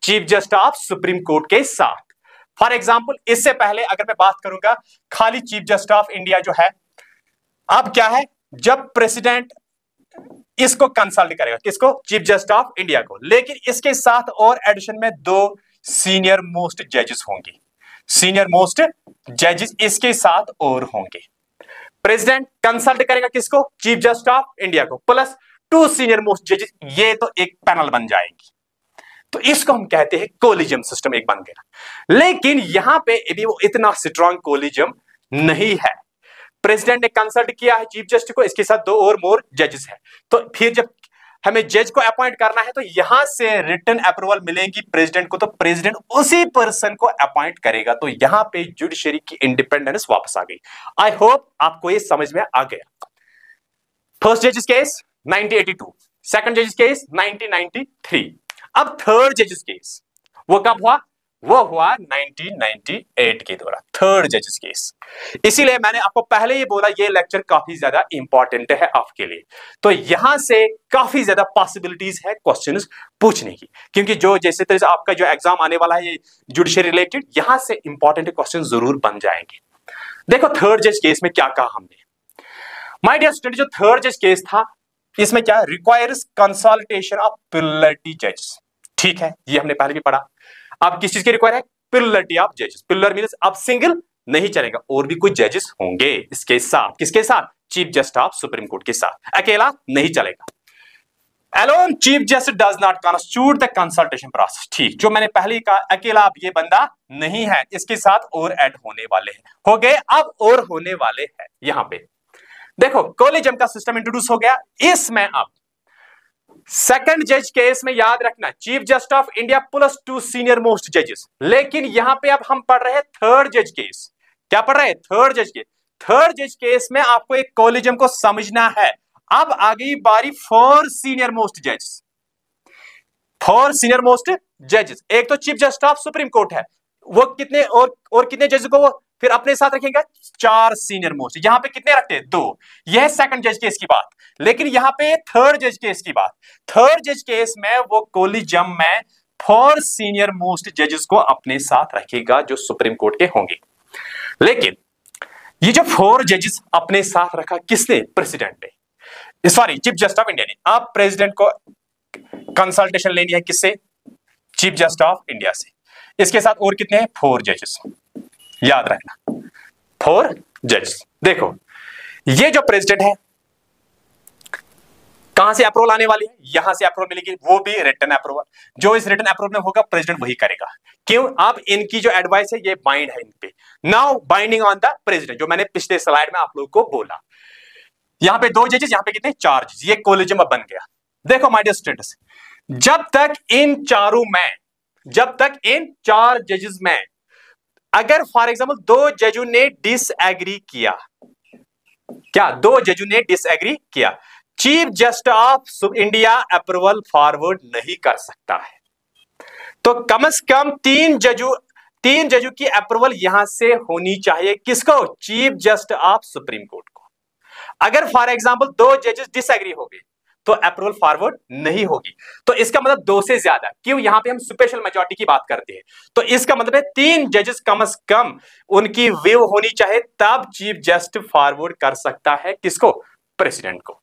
Chief justice of supreme court के साथ। फॉर एग्जाम्पल इससे पहले अगर मैं बात करूंगा खाली चीफ जस्टिस ऑफ इंडिया जो है, अब क्या है, जब प्रेसिडेंट इसको कंसल्ट करेगा, किसको, चीफ जस्टिस ऑफ इंडिया को, लेकिन इसके साथ और एडिशन में 2 सीनियर मोस्ट जजेस होंगे, सीनियर मोस्ट जजेस इसके साथ और होंगे। प्रेसिडेंट कंसल्ट करेगा किसको, चीफ जस्टिस ऑफ इंडिया को, प्लस 2 सीनियर मोस्ट जजेस, ये तो एक पैनल बन जाएंगी। तो इसको हम कहते हैं कोलिजियम सिस्टम एक बन गया। लेकिन यहां पे अभी वो इतना स्ट्रांग कोलिजियम नहीं है। प्रेसिडेंट ने कंसल्ट किया है चीफ जस्टिस को, इसके साथ 2 और मोर जजेस हैं, तो फिर जब हमें जज को अपॉइंट करना है तो यहां से रिटन अप्रूवल मिलेगी प्रेसिडेंट को, तो प्रेसिडेंट उसी पर्सन को अपॉइंट करेगा। तो यहां पे जुडिशरी की इंडिपेंडेंस वापस आ गई। आई होप आपको ये समझ में आ गया। फर्स्ट जजेस केस 1982, सेकंड जजेस केस 1993, अब थर्ड जजेस केस वो कब हुआ, वो हुआ 1998 के दौरान, थर्ड जजेस केस। इसीलिए मैंने आपको पहले ही बोला ये लेक्चर काफी ज्यादा इंपॉर्टेंट है आपके लिए। तो यहां से काफी ज्यादा पॉसिबिलिटीज है क्वेश्चंस पूछने की, क्योंकि जो जैसे तरह से आपका जो एग्जाम आने वाला है ये जुडिशरी रिलेटेड, यहां से इंपॉर्टेंट क्वेश्चन जरूर बन जाएंगे। देखो थर्ड जज केस में क्या कहा हमने, माय डियर स्टूडेंट, जो थर्ड जज केस था इसमें क्या रिक्वायर्स कंसल्टेशन ऑफ प्लूरलिटी जजेस। ठीक है, ये हमने पहले भी पढ़ा। अब किस चीज की रिक्वायर है, प्लूरलिटी ऑफ जजेस। प्लूरल मींस अब सिंगल नहीं चलेगा, और भी कुछ जजेस होंगे इसके साथ, किसके साथ, chief justice of supreme court के साथ, अकेला नहीं चलेगा। Alone chief justice does not constitute the consultation process. ठीक, जो मैंने पहले ही कहा, अकेला अब ये बंदा नहीं है, इसके साथ और ऐड होने वाले हैं, हो गए अब और होने वाले हैं। यहां पे देखो कोलिजियम का सिस्टम इंट्रोड्यूस हो गया। इसमें अब सेकंड जज केस में याद रखना chief justice of India plus 2 senior most जजेस, लेकिन यहां पे अब हम पढ़ रहे हैं थर्ड जज केस। क्या पढ़ रहे हैं, थर्ड जज केस। थर्ड जज केस में आपको एक कोलिजियम को समझना है। अब आ गई बारी 4 सीनियर मोस्ट जजेस, 4 सीनियर मोस्ट जजेस। एक तो chief justice of supreme court है, वो कितने और कितने जजेस को वो फिर अपने साथ रखेंगे, 4 सीनियर मोस्ट। यहां पे कितने रखते हैं, 2। यह सेकंड जज केस की बात, लेकिन यहां पे थर्ड जज केस की बात। थर्ड जज केस में वो कोलिजियम में 4 सीनियर मोस्ट जजेस को अपने साथ रखेगा जो सुप्रीम कोर्ट के होंगे। लेकिन ये जो 4 जजेस अपने साथ रखा किसने, प्रेसिडेंट ने, sorry chief justice of India ने। अब प्रेसिडेंट को कंसल्टेशन लेनी है किससे, चीफ जस्टिस ऑफ इंडिया से। इसके साथ और कितने हैं, 4 जजेस, याद रखना 4 जजेस। देखो ये जो प्रेसिडेंट है कहां से अप्रूवल आने वाली है, यहां से अप्रूवल मिलेगी, वो भी रिटन अप्रूवल। जो इस रिटन अप्रूवल में होगा प्रेसिडेंट वही करेगा। क्यों, अब इनकी जो एडवाइस है ये बाइंड है इन पे, now binding on the president, जो मैंने पिछले स्लाइड में आप लोगों को बोला। यहां पे 2 जजेस, यहां पे कितने, 4 जजेस, ये कोलिजियम अब बन गया। देखो माय डियर स्टूडेंट्स, जब तक इन 4 जजेस में अगर फॉर एग्जाम्पल 2 जजों ने डिसएग्री किया, क्या 2 जजों ने डिसएग्री किया, chief justice of India approval forward नहीं कर सकता है। तो कम से कम 3 जजों की अप्रूवल यहां से होनी चाहिए, किसको, chief justice of supreme court को। अगर फॉर एग्जाम्पल 2 जजेस डिसएग्री हो गए तो अप्रूवल फॉरवर्ड नहीं होगी। तो इसका मतलब 2 से ज्यादा, क्यों, यहां पे हम स्पेशल मेजॉरिटी की बात करते हैं। तो इसका मतलब है 3 जजेस कम से कम उनकी व्यू होनी चाहिए, तब चीफ जस्टिस फॉरवर्ड कर सकता है किसको, प्रेसिडेंट को।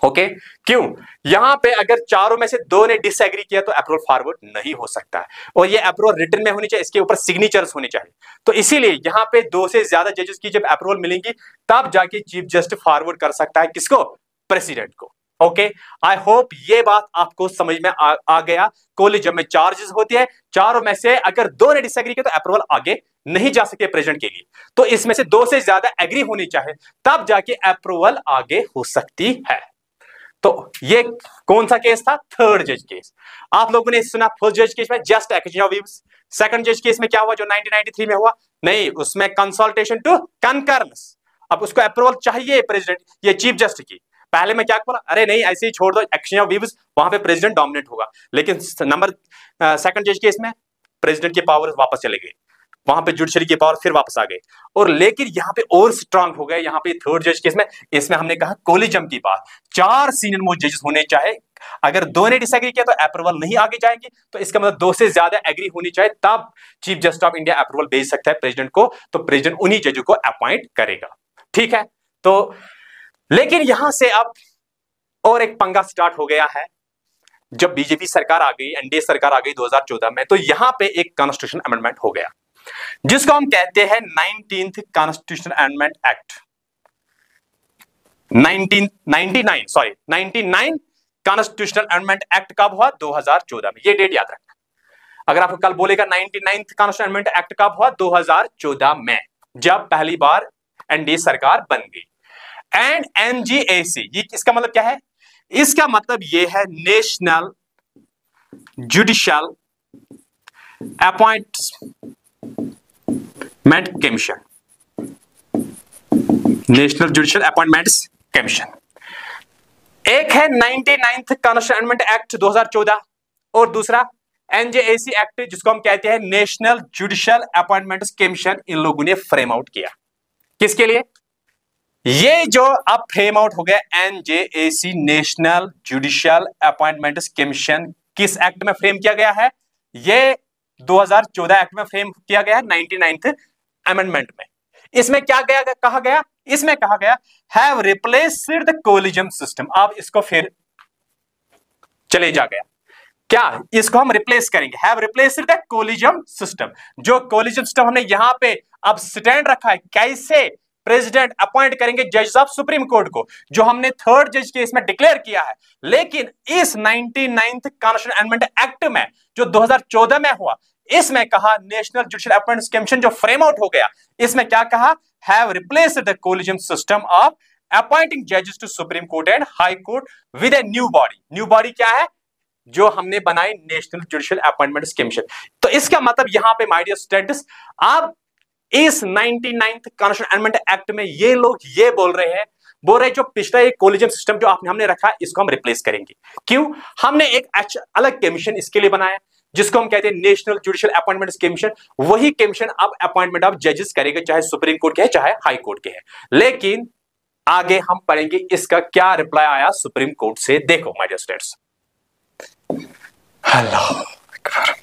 ओके, क्यों, यहां पे अगर 4 में से 2 ने डिसएग्री किया तो अप्रूवल फॉरवर्ड नहीं हो सकता है, और ये अप्रूवल रिटन में होनी चाहिए, इसके ऊपर सिग्नेचर्स होनी चाहिए। तो इसीलिए यहां पे 2 से ज्यादा जजेस की जब अप्रूवल मिलेंगी तब जाके चीफ जस्टिस फॉरवर्ड कर सकता है किसको, प्रेसिडेंट को। ओके, आई होप ये बात आपको समझ में आ गया। कोलिजियम में 4 जजेस होती है, 4 में से अगर 2 ने डिसएग्री किया तो अप्रूवल आगे नहीं जा सके प्रेसिडेंट के लिए। तो इसमें से 2 से ज्यादा एग्री होनी चाहिए, तब जाके अप्रूवल आगे हो सकती है। तो ये कौन सा केस था, थर्ड जज केस। आप लोगों ने सुना फर्स्ट जज केस में just exchange of views, second जज केस में क्या हुआ जो 1993 में हुआ, नहीं, उसमें कंसल्टेशन टू कंकर्रेंस। अब उसको अप्रूवल चाहिए प्रेसिडेंट, ये चीफ जस्टिस की। पहले में क्या बोला, अरे नहीं ऐसे ही छोड़ दो, एक्सचेंज ऑफ व्यूज, वहां पे प्रेसिडेंट डोमिनेट होगा। लेकिन सेकंड जज केस में प्रेसिडेंट की पावर वापस चले गए, वहां पे जुडिशरी की पावर फिर वापस आ गई, और लेकिन यहाँ पे और स्ट्रांग हो गए। यहाँ पे थर्ड जज केस में इसमें हमने कहा कोलिजम की बात, 4 सीनियर मोस्ट जजेस होने चाहिए। अगर 2 ने डिसएग्री किया तो अप्रूवल नहीं आगे जाएंगे, तो इसका मतलब 2 से ज्यादा एग्री होनी चाहिए, तब chief justice of India approval भेज सकता है प्रेसिडेंट को, तो प्रेसिडेंट उन्हीं जजों को अपॉइंट करेगा। ठीक है, तो लेकिन यहां से अब और एक पंगा स्टार्ट हो गया है। जब बीजेपी सरकार आ गई, एनडीए सरकार आ गई 2014 में, तो यहां पे एक कॉन्स्टिट्यूशन अमेंडमेंट हो गया जिसको हम कहते हैं 19th constitution amendment act. 99 constitutional amendment act कब हुआ? 2014 में। ये डेट याद रखना। अगर आपको कल बोलेगा 99th कॉन्स्टिट्यूशन अमेंडमेंट एक्ट कब हुआ? 2014 में, जब पहली बार एनडीए सरकार बन गई। एंड एनजीएसी, ये इसका मतलब क्या है? इसका मतलब ये है national judicial appointment commission. National judicial appointments commission. एक है 99th कॉन्स्टिट्यूशन अमेंडमेंट एक्ट 2014 और दूसरा एनजेएसी एक्ट जिसको हम कहते हैं नेशनल जुडिशियल अपॉइंटमेंट्स कमीशन। इन लोगों ने फ्रेम आउट किया। किसके लिए? ये जो अब फ्रेम आउट हो गया NJAC national judicial appointments commission, किस एक्ट में फ्रेम किया गया है? ये 2014 एक्ट में फ्रेम किया गया है 99th अमेंडमेंट में। इसमें क्या कहा गया? इसमें कहा गया have replaced the collegium system. अब इसको फिर चले जा गया, क्या इसको हम रिप्लेस करेंगे? Have replaced the collegium system. जो कोलिजम सिस्टम हमने यहां पे अब स्टैंड रखा है, कैसे प्रेसिडेंट अपॉइंट करेंगे जज ऑफ सुप्रीम कोर्ट को, जो हमने थर्ड जज केस में डिक्लेयर किया है। लेकिन इस 99th कॉन्स्टिट्यूशन अमेंडमेंट एक्ट में जो 2014 में हुआ, इसमें कहा नेशनल जुडिशियल अपॉइंटमेंट्स कमीशन जो फ्रेम आउट हो गया, इसमें क्या कहा? Have replaced the collegium system of appointing जजेस to supreme court and high court with a new body. New body क्या है? जो हमने बनाई नेशनल जुडिशियल अपॉइंटमेंट्स कमीशन। तो इसका मतलब यहां पे माय डियर स्टूडेंट्स, आप इस 99th कॉन्स्टिट्यूशन अमेंडमेंट एक्ट में ये लोग ये बोल रहे हैं जो पिछला एक कोलिजम सिस्टम जो हमने रखा, इसको हम रिप्लेस करेंगे। क्यों? हमने एक अलग कमीशन इसके लिए बनाया जिसको हम कहते हैं नेशनल जुडिशियल अपॉइंटमेंट्स कमीशन। वही कमीशन अब अपॉइंटमेंट ऑफ जजेस करेगा, चाहे सुप्रीम कोर्ट के है चाहे हाई कोर्ट के है। लेकिन आगे हम पढ़ेंगे इसका क्या रिप्लाई आया सुप्रीम कोर्ट से। देखो माय डियर स्टूडेंट्स, अल्लाह अकबर।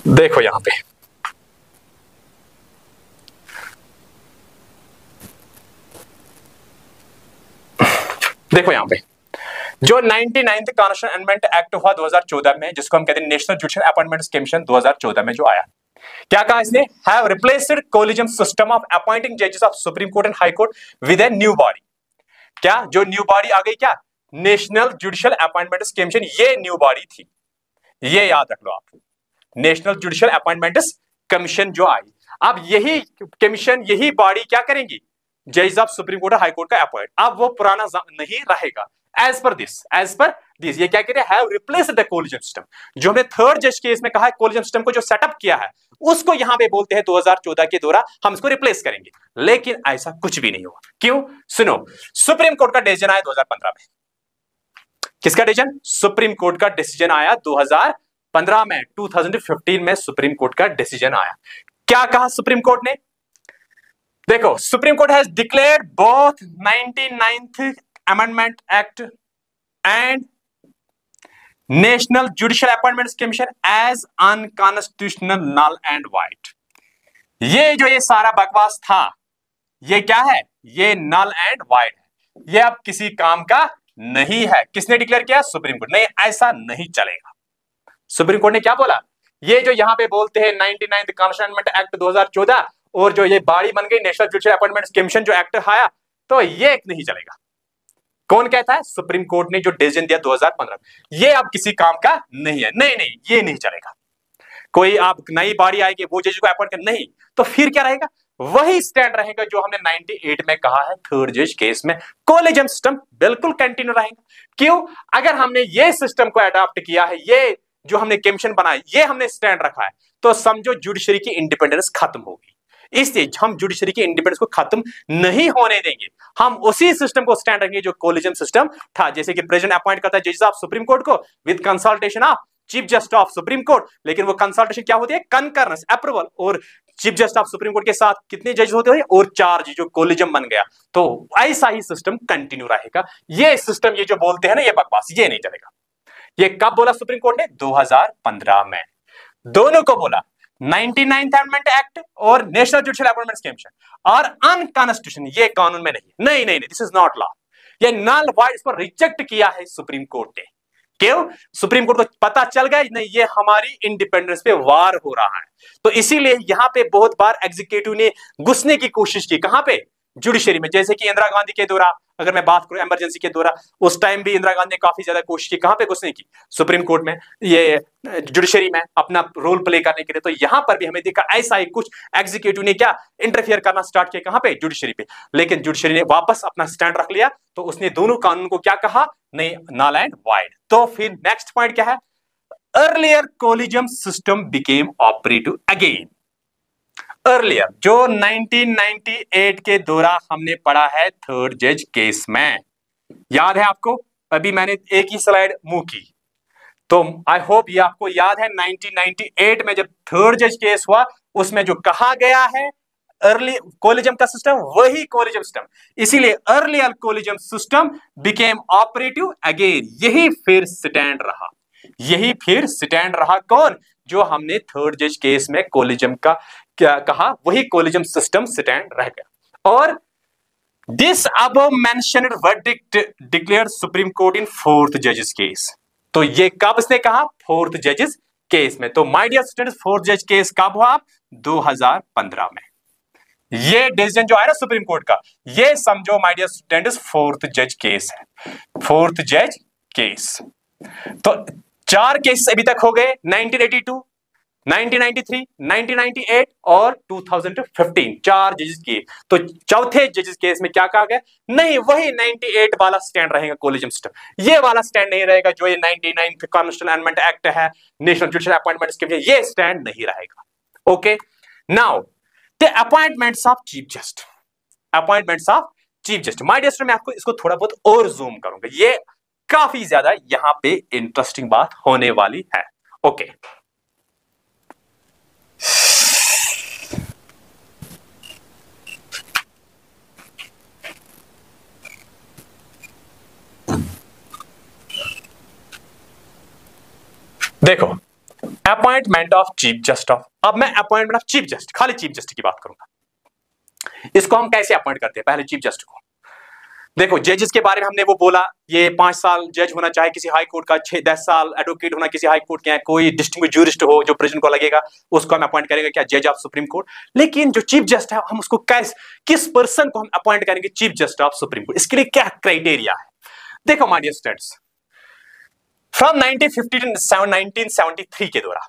देखो यहां पे देखो यहां पे जो 99th कॉन्स्टिट्यूशन अमेंडमेंट एक्ट हुआ 2014 में, जिसको हम कहते हैं नेशनल जुडिशियल अपॉइंटमेंट्स कमीशन 2014 में जो आया, क्या कहा इसने? Have replaced collegium system of appointing जजेस of supreme court and high court with a new body. क्या जो न्यू बॉडी आ गई? क्या? National judicial appointments commission. ये न्यू बॉडी थी, ये याद रख लो आप, नेशनल जुडिशियल अपॉइंटमेंट्स कमीशन जो आई। अब यही कमीशन, यही बॉडी क्या करेंगी? जज of supreme court high court का अपॉइंट। अब वो पुराना नहीं रहेगा। एज पर दिस ये क्या कह रहे हैं? Have replaced the collegium system. जो हमने थर्ड जज केस में कहा है, कोलिजम सिस्टम को जो सेटअप किया है, उसको यहां पे बोलते हैं 2014 के दौरान हम इसको रिप्लेस करेंगे। लेकिन ऐसा कुछ भी नहीं हुआ। क्यों? सुनो, सुप्रीम कोर्ट का डिसीजन आया 2015 में। किसका डिसीजन? सुप्रीम कोर्ट का डिसीजन आया 2015 में। 2015 में सुप्रीम कोर्ट का डिसीजन आया। क्या कहा सुप्रीम कोर्ट ने? देखो, supreme court has declared both 99th amendment act and national judicial appointments commission as unconstitutional, null and void. ये सारा बकवास था, ये क्या है? ये नल एंड वाइड है, ये अब किसी काम का नहीं है। किसने डिक्लेयर किया? Supreme court. नहीं, ऐसा नहीं चलेगा। सुप्रीम कोर्ट ने क्या बोला? ये जो यहां पे बोलते हैं 99th कॉन्स्टिट्यूशन अमेंडमेंट एक्ट 2014 और जो ये बॉडी बन गई नेशनल जुडिशियल अपॉइंटमेंट्स कमीशन जो एक्ट आया, तो ये नहीं चलेगा। कौन कहता है? सुप्रीम कोर्ट ने जो डिसीजन दिया 2015 में, ये अब किसी काम का नहीं है। नहीं, ये नहीं चलेगा। कोई आप नई बॉडी आएगी, वो जज को अपॉइंट कर, नहीं, तो फिर क्या रहेगा? वही स्टैंड रहेगा जो हमने 98 में कहा है थर्ड जज केस में। कोलिजम सिस्टम बिल्कुल कंटिन्यू रहेगा। क्यों? अगर हमने ये सिस्टम को अडॉप्ट किया है, ये जो हमने कमीशन बनाया, ये हमने स्टैंड रखा है, तो समझो जुडिशरी की इंडिपेंडेंस खत्म होगी। इसलिए हम जुडिशरी की इंडिपेंडेंस को खत्म नहीं होने देंगे, हम उसी सिस्टम को स्टैंड रखेंगे जो कोलिजियम सिस्टम था। जैसे कि प्रेसिडेंट अपॉइंट करता है जजेस ऑफ सुप्रीम कोर्ट को with consultation of chief justice of supreme court, लेकिन वो कंसल्टेशन क्या होती है, कंकर्रेंस, अप्रूवल, और chief justice of supreme court के साथ कितने जज होते हैं, और 4 जज, जो कोलिजियम बन गया। तो ऐसा ही सिस्टम कंटिन्यू रहेगा। ये सिस्टम, ये जो बोलते हैं ना, ये बकवास, ये नहीं चलेगा। ये कब बोला सुप्रीम कोर्ट ने? 2015 में। दोनों को बोला 99th अमेंडमेंट एक्ट और नेशनल जुडिशियल अपॉइंटमेंट्स कमीशन और अनकॉन्स्टिट्यूशनल, ये कानून में नहीं, नहीं, दिस इज नॉट लॉ, ये नल वाइड, इसको रिजेक्ट किया है सुप्रीम कोर्ट ने। क्यों? सुप्रीम कोर्ट को पता चल गया नहीं, ये हमारी इंडिपेंडेंस पे वार हो रहा है। तो इसीलिए यहां पे बहुत बार एग्जीक्यूटिव ने घुसने की कोशिश की, कहां पे? जुडिशरी में। जैसे कि इंदिरा गांधी के दौरान, अगर मैं बात करूं इमरजेंसी के दौरान, उस टाइम भी इंदिरा गांधी ने काफी ज्यादा कोशिश की, कहां पे घुसने की? सुप्रीम कोर्ट में, ये जुडिशरी में अपना रोल प्ले करने के लिए। तो यहां पर भी हमें देखा ऐसा ही कुछ एग्जीक्यूटिव ने क्या इंटरफियर करना स्टार्ट किया, कहां पे? जुडिशरी पे। लेकिन जुडिशरी ने वापस अपना स्टैंड रख लिया, तो उसने दोनों कानून को क्या कहा? नहीं, नल एंड वाइड। तो फिर नेक्स्ट पॉइंट क्या है? Earlier collegium system became operative again. Earlier, जो 1998 के दौरान हमने पढ़ा है थर्ड जज केस में, याद है आपको? अभी मैंने एक ही स्लाइड मूव की, तो आई होप ये आपको याद है। 1998 में जब थर्ड जज केस हुआ, उसमें जो कहा गया है अर्ली कोलिजियम का सिस्टम, वही कोलिजियम सिस्टम, इसीलिए earlier collegium system became operative again. यही फिर स्टैंड रहा, यही फिर स्टैंड रहा। कौन? जो हमने थर्ड जज केस में कोलिजियम का क्या कहा, वही कोलिजियम सिस्टम स्टैंड रह गया। और this above mentioned verdict declared supreme court in fourth जजेस केस। तो ये कब इसने कहा? फोर्थ जजेस केस में। तो माय डियर स्टूडेंट्स, फोर्थ जज केस कब हुआ? 2015 में। ये डिसीजन जो है ना सुप्रीम कोर्ट का, ये समझो माय डियर स्टूडेंट्स फोर्थ जज केस है, फोर्थ जज केस। तो 4 केस अभी तक हो गए, 1982, 1993, 1998 और 2015, 4 जजेस की। तो चौथे जजेस केस में क्या कहा गया? नहीं, वही 98 वाला स्टैंड रहेगा कोलिजियम सिस्टम, ये वाला स्टैंड नहीं रहेगा। जो ये 99th कॉन्स्टिट्यूशनल अमेंडमेंट एक्ट है, नेशनल जुडिशियल अपॉइंटमेंट्स के लिए, ये स्टैंड नहीं रहेगा। Okay, now the appointments of chief justice, appointments of chief justice. My dear student, मैं आपको इसको थोड़ा बहुत और जूम करूंगा, ये काफी ज्यादा यहां पे इंटरेस्टिंग बात होने वाली है। ओके, देखो, appointment of chief justice of, अब मैं अपॉइंटमेंट ऑफ चीफ जस्टिस, खाली चीफ जस्टिस की बात करूंगा। इसको हम कैसे अपॉइंट करते हैं? पहले चीफ जस्टिस को देखो, जजेस के बारे में हमने वो बोला, ये 5 साल जज होना चाहिए किसी हाई कोर्ट का, 6-10 साल एडवोकेट होना किसी हाई कोर्ट के, कोई डिस्टिंग्विश्ड ज्यूरिस्ट हो जो प्रेसिडेंट को लगेगा, उसको हम अपॉइंट करेंगे क्या? जज ऑफ सुप्रीम कोर्ट। लेकिन जो चीफ जस्टिस है, हम उसको किस पर्सन को हम अपॉइंट करेंगे chief justice of supreme court? इसके लिए क्या क्राइटेरिया है? देखो माय डियर स्टूडेंट्स, फ्रॉम 1973 के दौरान,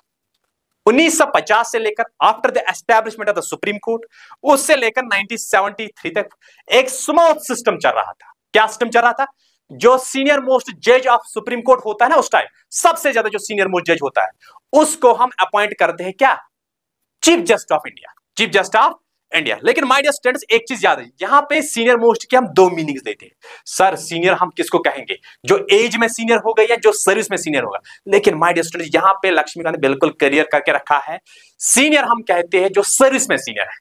1950 से लेकर after the establishment of the supreme court, उससे लेकर 1973 तक एक स्मूथ सिस्टम चल रहा था। क्या सिस्टम चल रहा था? जो सीनियर मोस्ट जज ऑफ सुप्रीम कोर्ट होता है ना, उस टाइम सबसे ज्यादा जो सीनियर मोस्ट जज होता है, उसको हम अपॉइंट करते हैं क्या? Chief justice of India, chief justice of India. लेकिन माय डियर स्टूडेंट्स, एक चीज याद है, यहां पे सीनियर मोस्ट के हम 2 मीनिंग्स देते हैं। सर, सीनियर हम किसको कहेंगे? जो एज में सीनियर होगा या जो सर्विस में सीनियर होगा। लेकिन माय डियर स्टूडेंट्स, यहां पे लक्ष्मीकांत ने बिल्कुल क्लियर करके रखा है, सीनियर हम कहते हैं जो सर्विस में सीनियर है।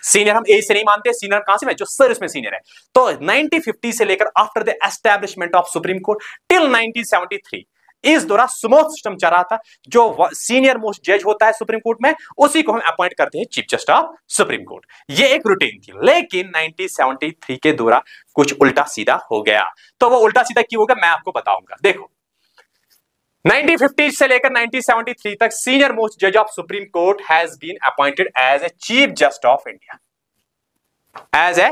सीनियर हम एज से नहीं मानते, सीनियर कहां से? जो सर्विस में सीनियर है। तो 1950 से लेकर after the establishment of supreme court till 1973, इस दौरान स्मूथ सिस्टम चल रहा था। जो सीनियर मोस्ट जज होता है सुप्रीम कोर्ट में, उसी को हम अपॉइंट करते हैं chief justice of supreme court. ये एक रूटीन थी। लेकिन 1973 के दौरान कुछ उल्टा सीधा हो गया। तो वो उल्टा सीधा क्यों होगा, मैं आपको बताऊंगा। देखो, 1950 से लेकर 1973 तक सीनियर मोस्ट जज of supreme court has been appointed as a chief justice of India, as a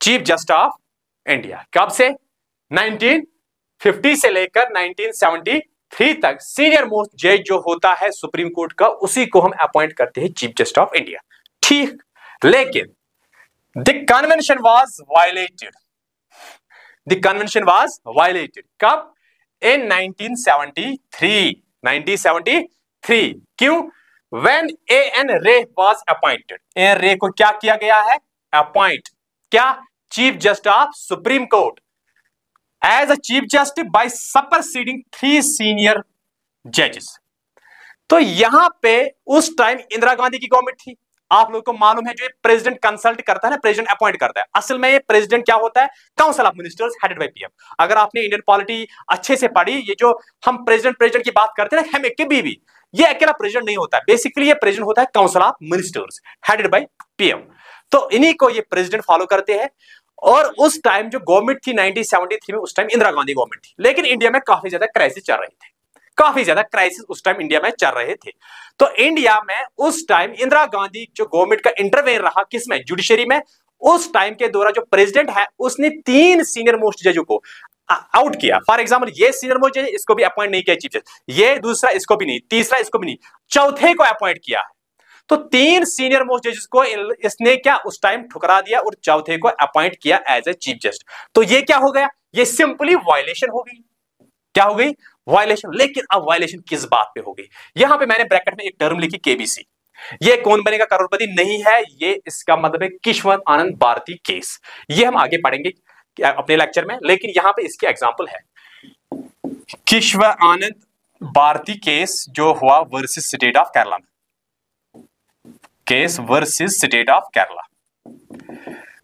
chief justice of India. कब से? 1950 से लेकर 1973 तक सीनियर मोस्ट जज जो होता है सुप्रीम कोर्ट का, उसी को हम अपॉइंट करते हैं चीफ जस्टिस ऑफ इंडिया। ठीक, लेकिन the convention was violated, the convention was violated. कब? इन 1973, 1973। क्यों? When A.N. Ray was appointed, A.N. Ray को क्या किया गया है? अपॉइंट, क्या? Chief justice of supreme court as a chief justice by superseding 3 senior जजेस। तो यहां पे उस टाइम इंदिरा गांधी की गवर्नमेंट थी। आप लोगों को मालूम है जो प्रेसिडेंट कंसल्ट करता है ना, प्रेसिडेंट अपॉइंट करता है, असल में ये प्रेसिडेंट क्या होता है? Council of ministers headed by PM. अगर आपने इंडियन पॉलिटी अच्छे से पढ़ी, ये जो हम प्रेसिडेंट की बात करते हैं ना, हमें कभी भी ये अकेला प्रेसिडेंट नहीं होता है, बेसिकली ये प्रेसिडेंट होता है council of ministers headed by PM. तो इन्हीं को ये प्रेसिडेंट फॉलो करते हैं। और उस टाइम जो गवर्नमेंट थी 1973 में, उस टाइम इंदिरा गांधी गवर्नमेंट थी, लेकिन इंडिया में काफी ज्यादा क्राइसिस चल रहे थे, काफी ज्यादा क्राइसिस उस टाइम इंडिया में चल रहे थे। तो इंडिया में उस टाइम इंदिरा गांधी जो गवर्नमेंट का इंटरवेन रहा किसमें? जुडिशरी में। उस टाइम के दौरान जो प्रेसिडेंट है उसने 3 सीनियर मोस्ट जजों को आउट किया। फॉर एग्जांपल, ये सीनियर मोस्ट जज, इसको भी अपॉइंट नहीं किया चीफ जस्टिस, ये दूसरा इसको भी नहीं, तीसरा इसको भी नहीं, चौथे को अपॉइंट किया है। तो 3 सीनियर मोस्ट जजेस को इसने क्या उस टाइम ठुकरा दिया और चौथे को अपॉइंट किया एज ए चीफ जस्टिस। तो ये क्या हो गया? ये सिंपली वायलेशन हो गई। क्या हो गई? वायलेशन। लेकिन अब वायलेशन किस बात पे हो गई? यहां पे मैंने ब्रैकेट में एक टर्म लिखी, केबीसी। ये कौन बनेगा करोड़पति नहीं है, ये इसका मतलब है किशवन आनंद भारती केस। ये हम आगे पढ़ेंगे अपने लेक्चर में, लेकिन यहां पे इसकी एग्जांपल है किशवन आनंद भारती केस जो हुआ वर्सेस स्टेट ऑफ केरला में, case versus state of Kerala.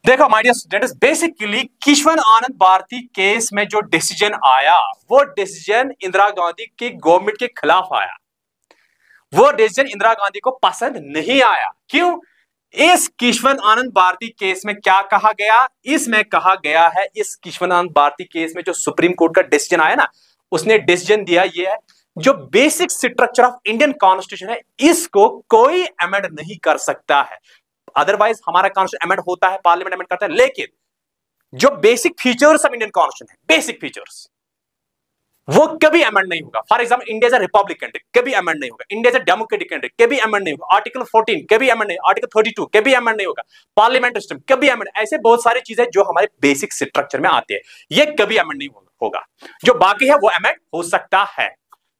देखो my dear students, basically Kesavananda Bharati case में जो डिसीजन आया, वो डिसीजन इंदिरा गांधी की गवर्नमेंट के खिलाफ आया। वो डिसीजन इंदिरा गांधी को पसंद नहीं आया। क्यों? इस किशवन आनंद भारती केस में क्या कहा गया? इसमें कहा गया है, इस किशवन आनंद भारती केस में जो सुप्रीम कोर्ट का डिसीजन आया ना, उसने डिसीजन दिया ये है, जो basic structure of Indian constitution है इसको कोई अमेंड नहीं कर सकता है। अदरवाइज हमारा कॉन्स्टिट्यूशन अमेंड होता है, पार्लियामेंट अमेंड करता है, लेकिन जो basic features of Indian constitution है, बेसिक फीचर्स, वो कभी अमेंड नहीं होगा। For example, India is a republic country, कभी अमेंड नहीं होगा। India is a democratic country, कभी अमेंड नहीं होगा। आर्टिकल 14 कभी अमेंड नहीं, आर्टिकल 32 कभी अमेंड नहीं होगा। पार्लियामेंट सिस्टम कभी अमेंड, ऐसे बहुत सारी चीजें जो हमारे बेसिक स्ट्रक्चर में आती है, ये कभी अमेंड नहीं होगा। जो बाकी है वो अमेंड हो सकता है,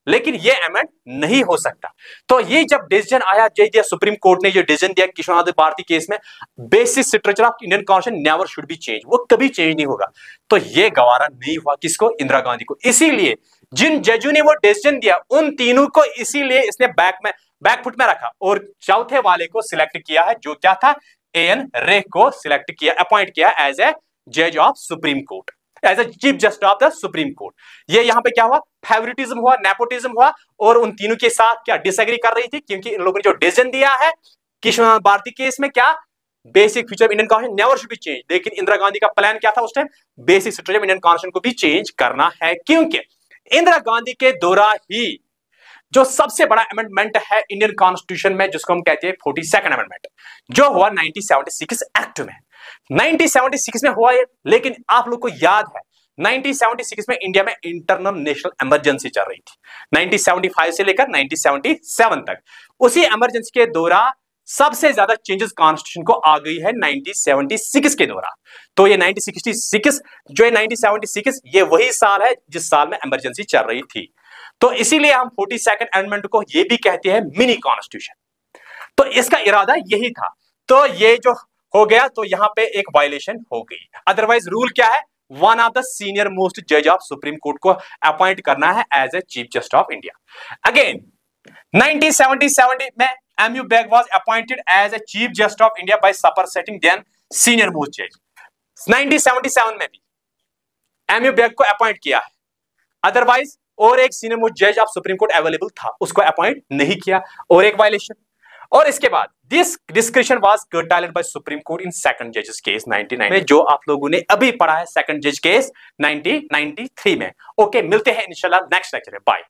लेकिन ये अमेंड नहीं हो सकता। तो ये जब डिसीजन आया, जो सुप्रीम कोर्ट ने जो डिसीजन दिया किशवन आनंद भारती केस में, basic structure of Indian constitution never should be change, वो कभी चेंज नहीं होगा। तो ये गवारा नहीं हुआ किसको? इंदिरा गांधी को। इसीलिए जिन जजों ने वो डिसीजन दिया, उन तीनों को इसीलिए इसने बैकफुट में रखा और चौथे वाले को सिलेक्ट किया है, जो क्या था? A.N. रे को सिलेक्ट किया, अपॉइंट किया एज ए जज of supreme court, as a chief justice of the supreme court. ये यहां पे क्या हुआ? फेवरेटिज्म हुआ, नेपोटिज्म हुआ, और उन तीनों के साथ क्या डिसएग्री कर रही थी, क्योंकि इन लोगों ने जो डिसीजन दिया है किशवन भारती केस में, क्या? Basic feature Indian constitution never should be change. लेकिन इंदिरा गांधी का प्लान क्या था उस time? Basic structure Indian constitution को भी चेंज करना है, क्योंकि इंदिरा गांधी के दौरान ही जो सबसे बड़ा अमेंडमेंट है इंडियन कॉन्स्टिट्यूशन में, जिसको हम कहते हैं 42nd अमेंडमेंट, जो हुआ 1976 एक्ट में। 1976 में हुआ ये, लेकिन आप लोग को याद है 1976 में इंडिया में इंटरनल नेशनल इमरजेंसी चल रही थी, 1975 से लेकर 1977 तक। उसी इमरजेंसी के दौरान सबसे ज्यादा चेंजेस कॉन्स्टिट्यूशन को आ गई है 1976 के दौरान। तो ये 1966 जो है 1976, ये वही साल है जिस साल में इमरजेंसी चल रही थी। तो इसीलिए हम 42nd अमेंडमेंट को ये भी कहते हैं मिनी कॉन्स्टिट्यूशन। तो इसका इरादा यही था। तो ये जो हो गया, तो यहां पे एक वायलेशन हो गई। अदरवाइज रूल क्या है? One of the senior most जज ऑफ सुप्रीम कोर्ट को अपॉइंट करना है as a chief justice of India. Again 1977 में MU Beg was appointed as a chief justice of India by superseding then senior most judge। 1977 में भी MU Beg को appoint किया है, अदरवाइज और एक सीनियर मोस्ट जज ऑफ सुप्रीम कोर्ट अवेलेबल था, उसको अपॉइंट नहीं किया, और एक वायलेशन। और इसके बाद this description was curtailed by supreme court in second जजेस केस 1990 में, जो आप लोगों ने अभी पढ़ा है सेकंड जज केस 1993 में। ओके, मिलते हैं इंशाल्लाह नेक्स्ट लेक्चर में। बाय।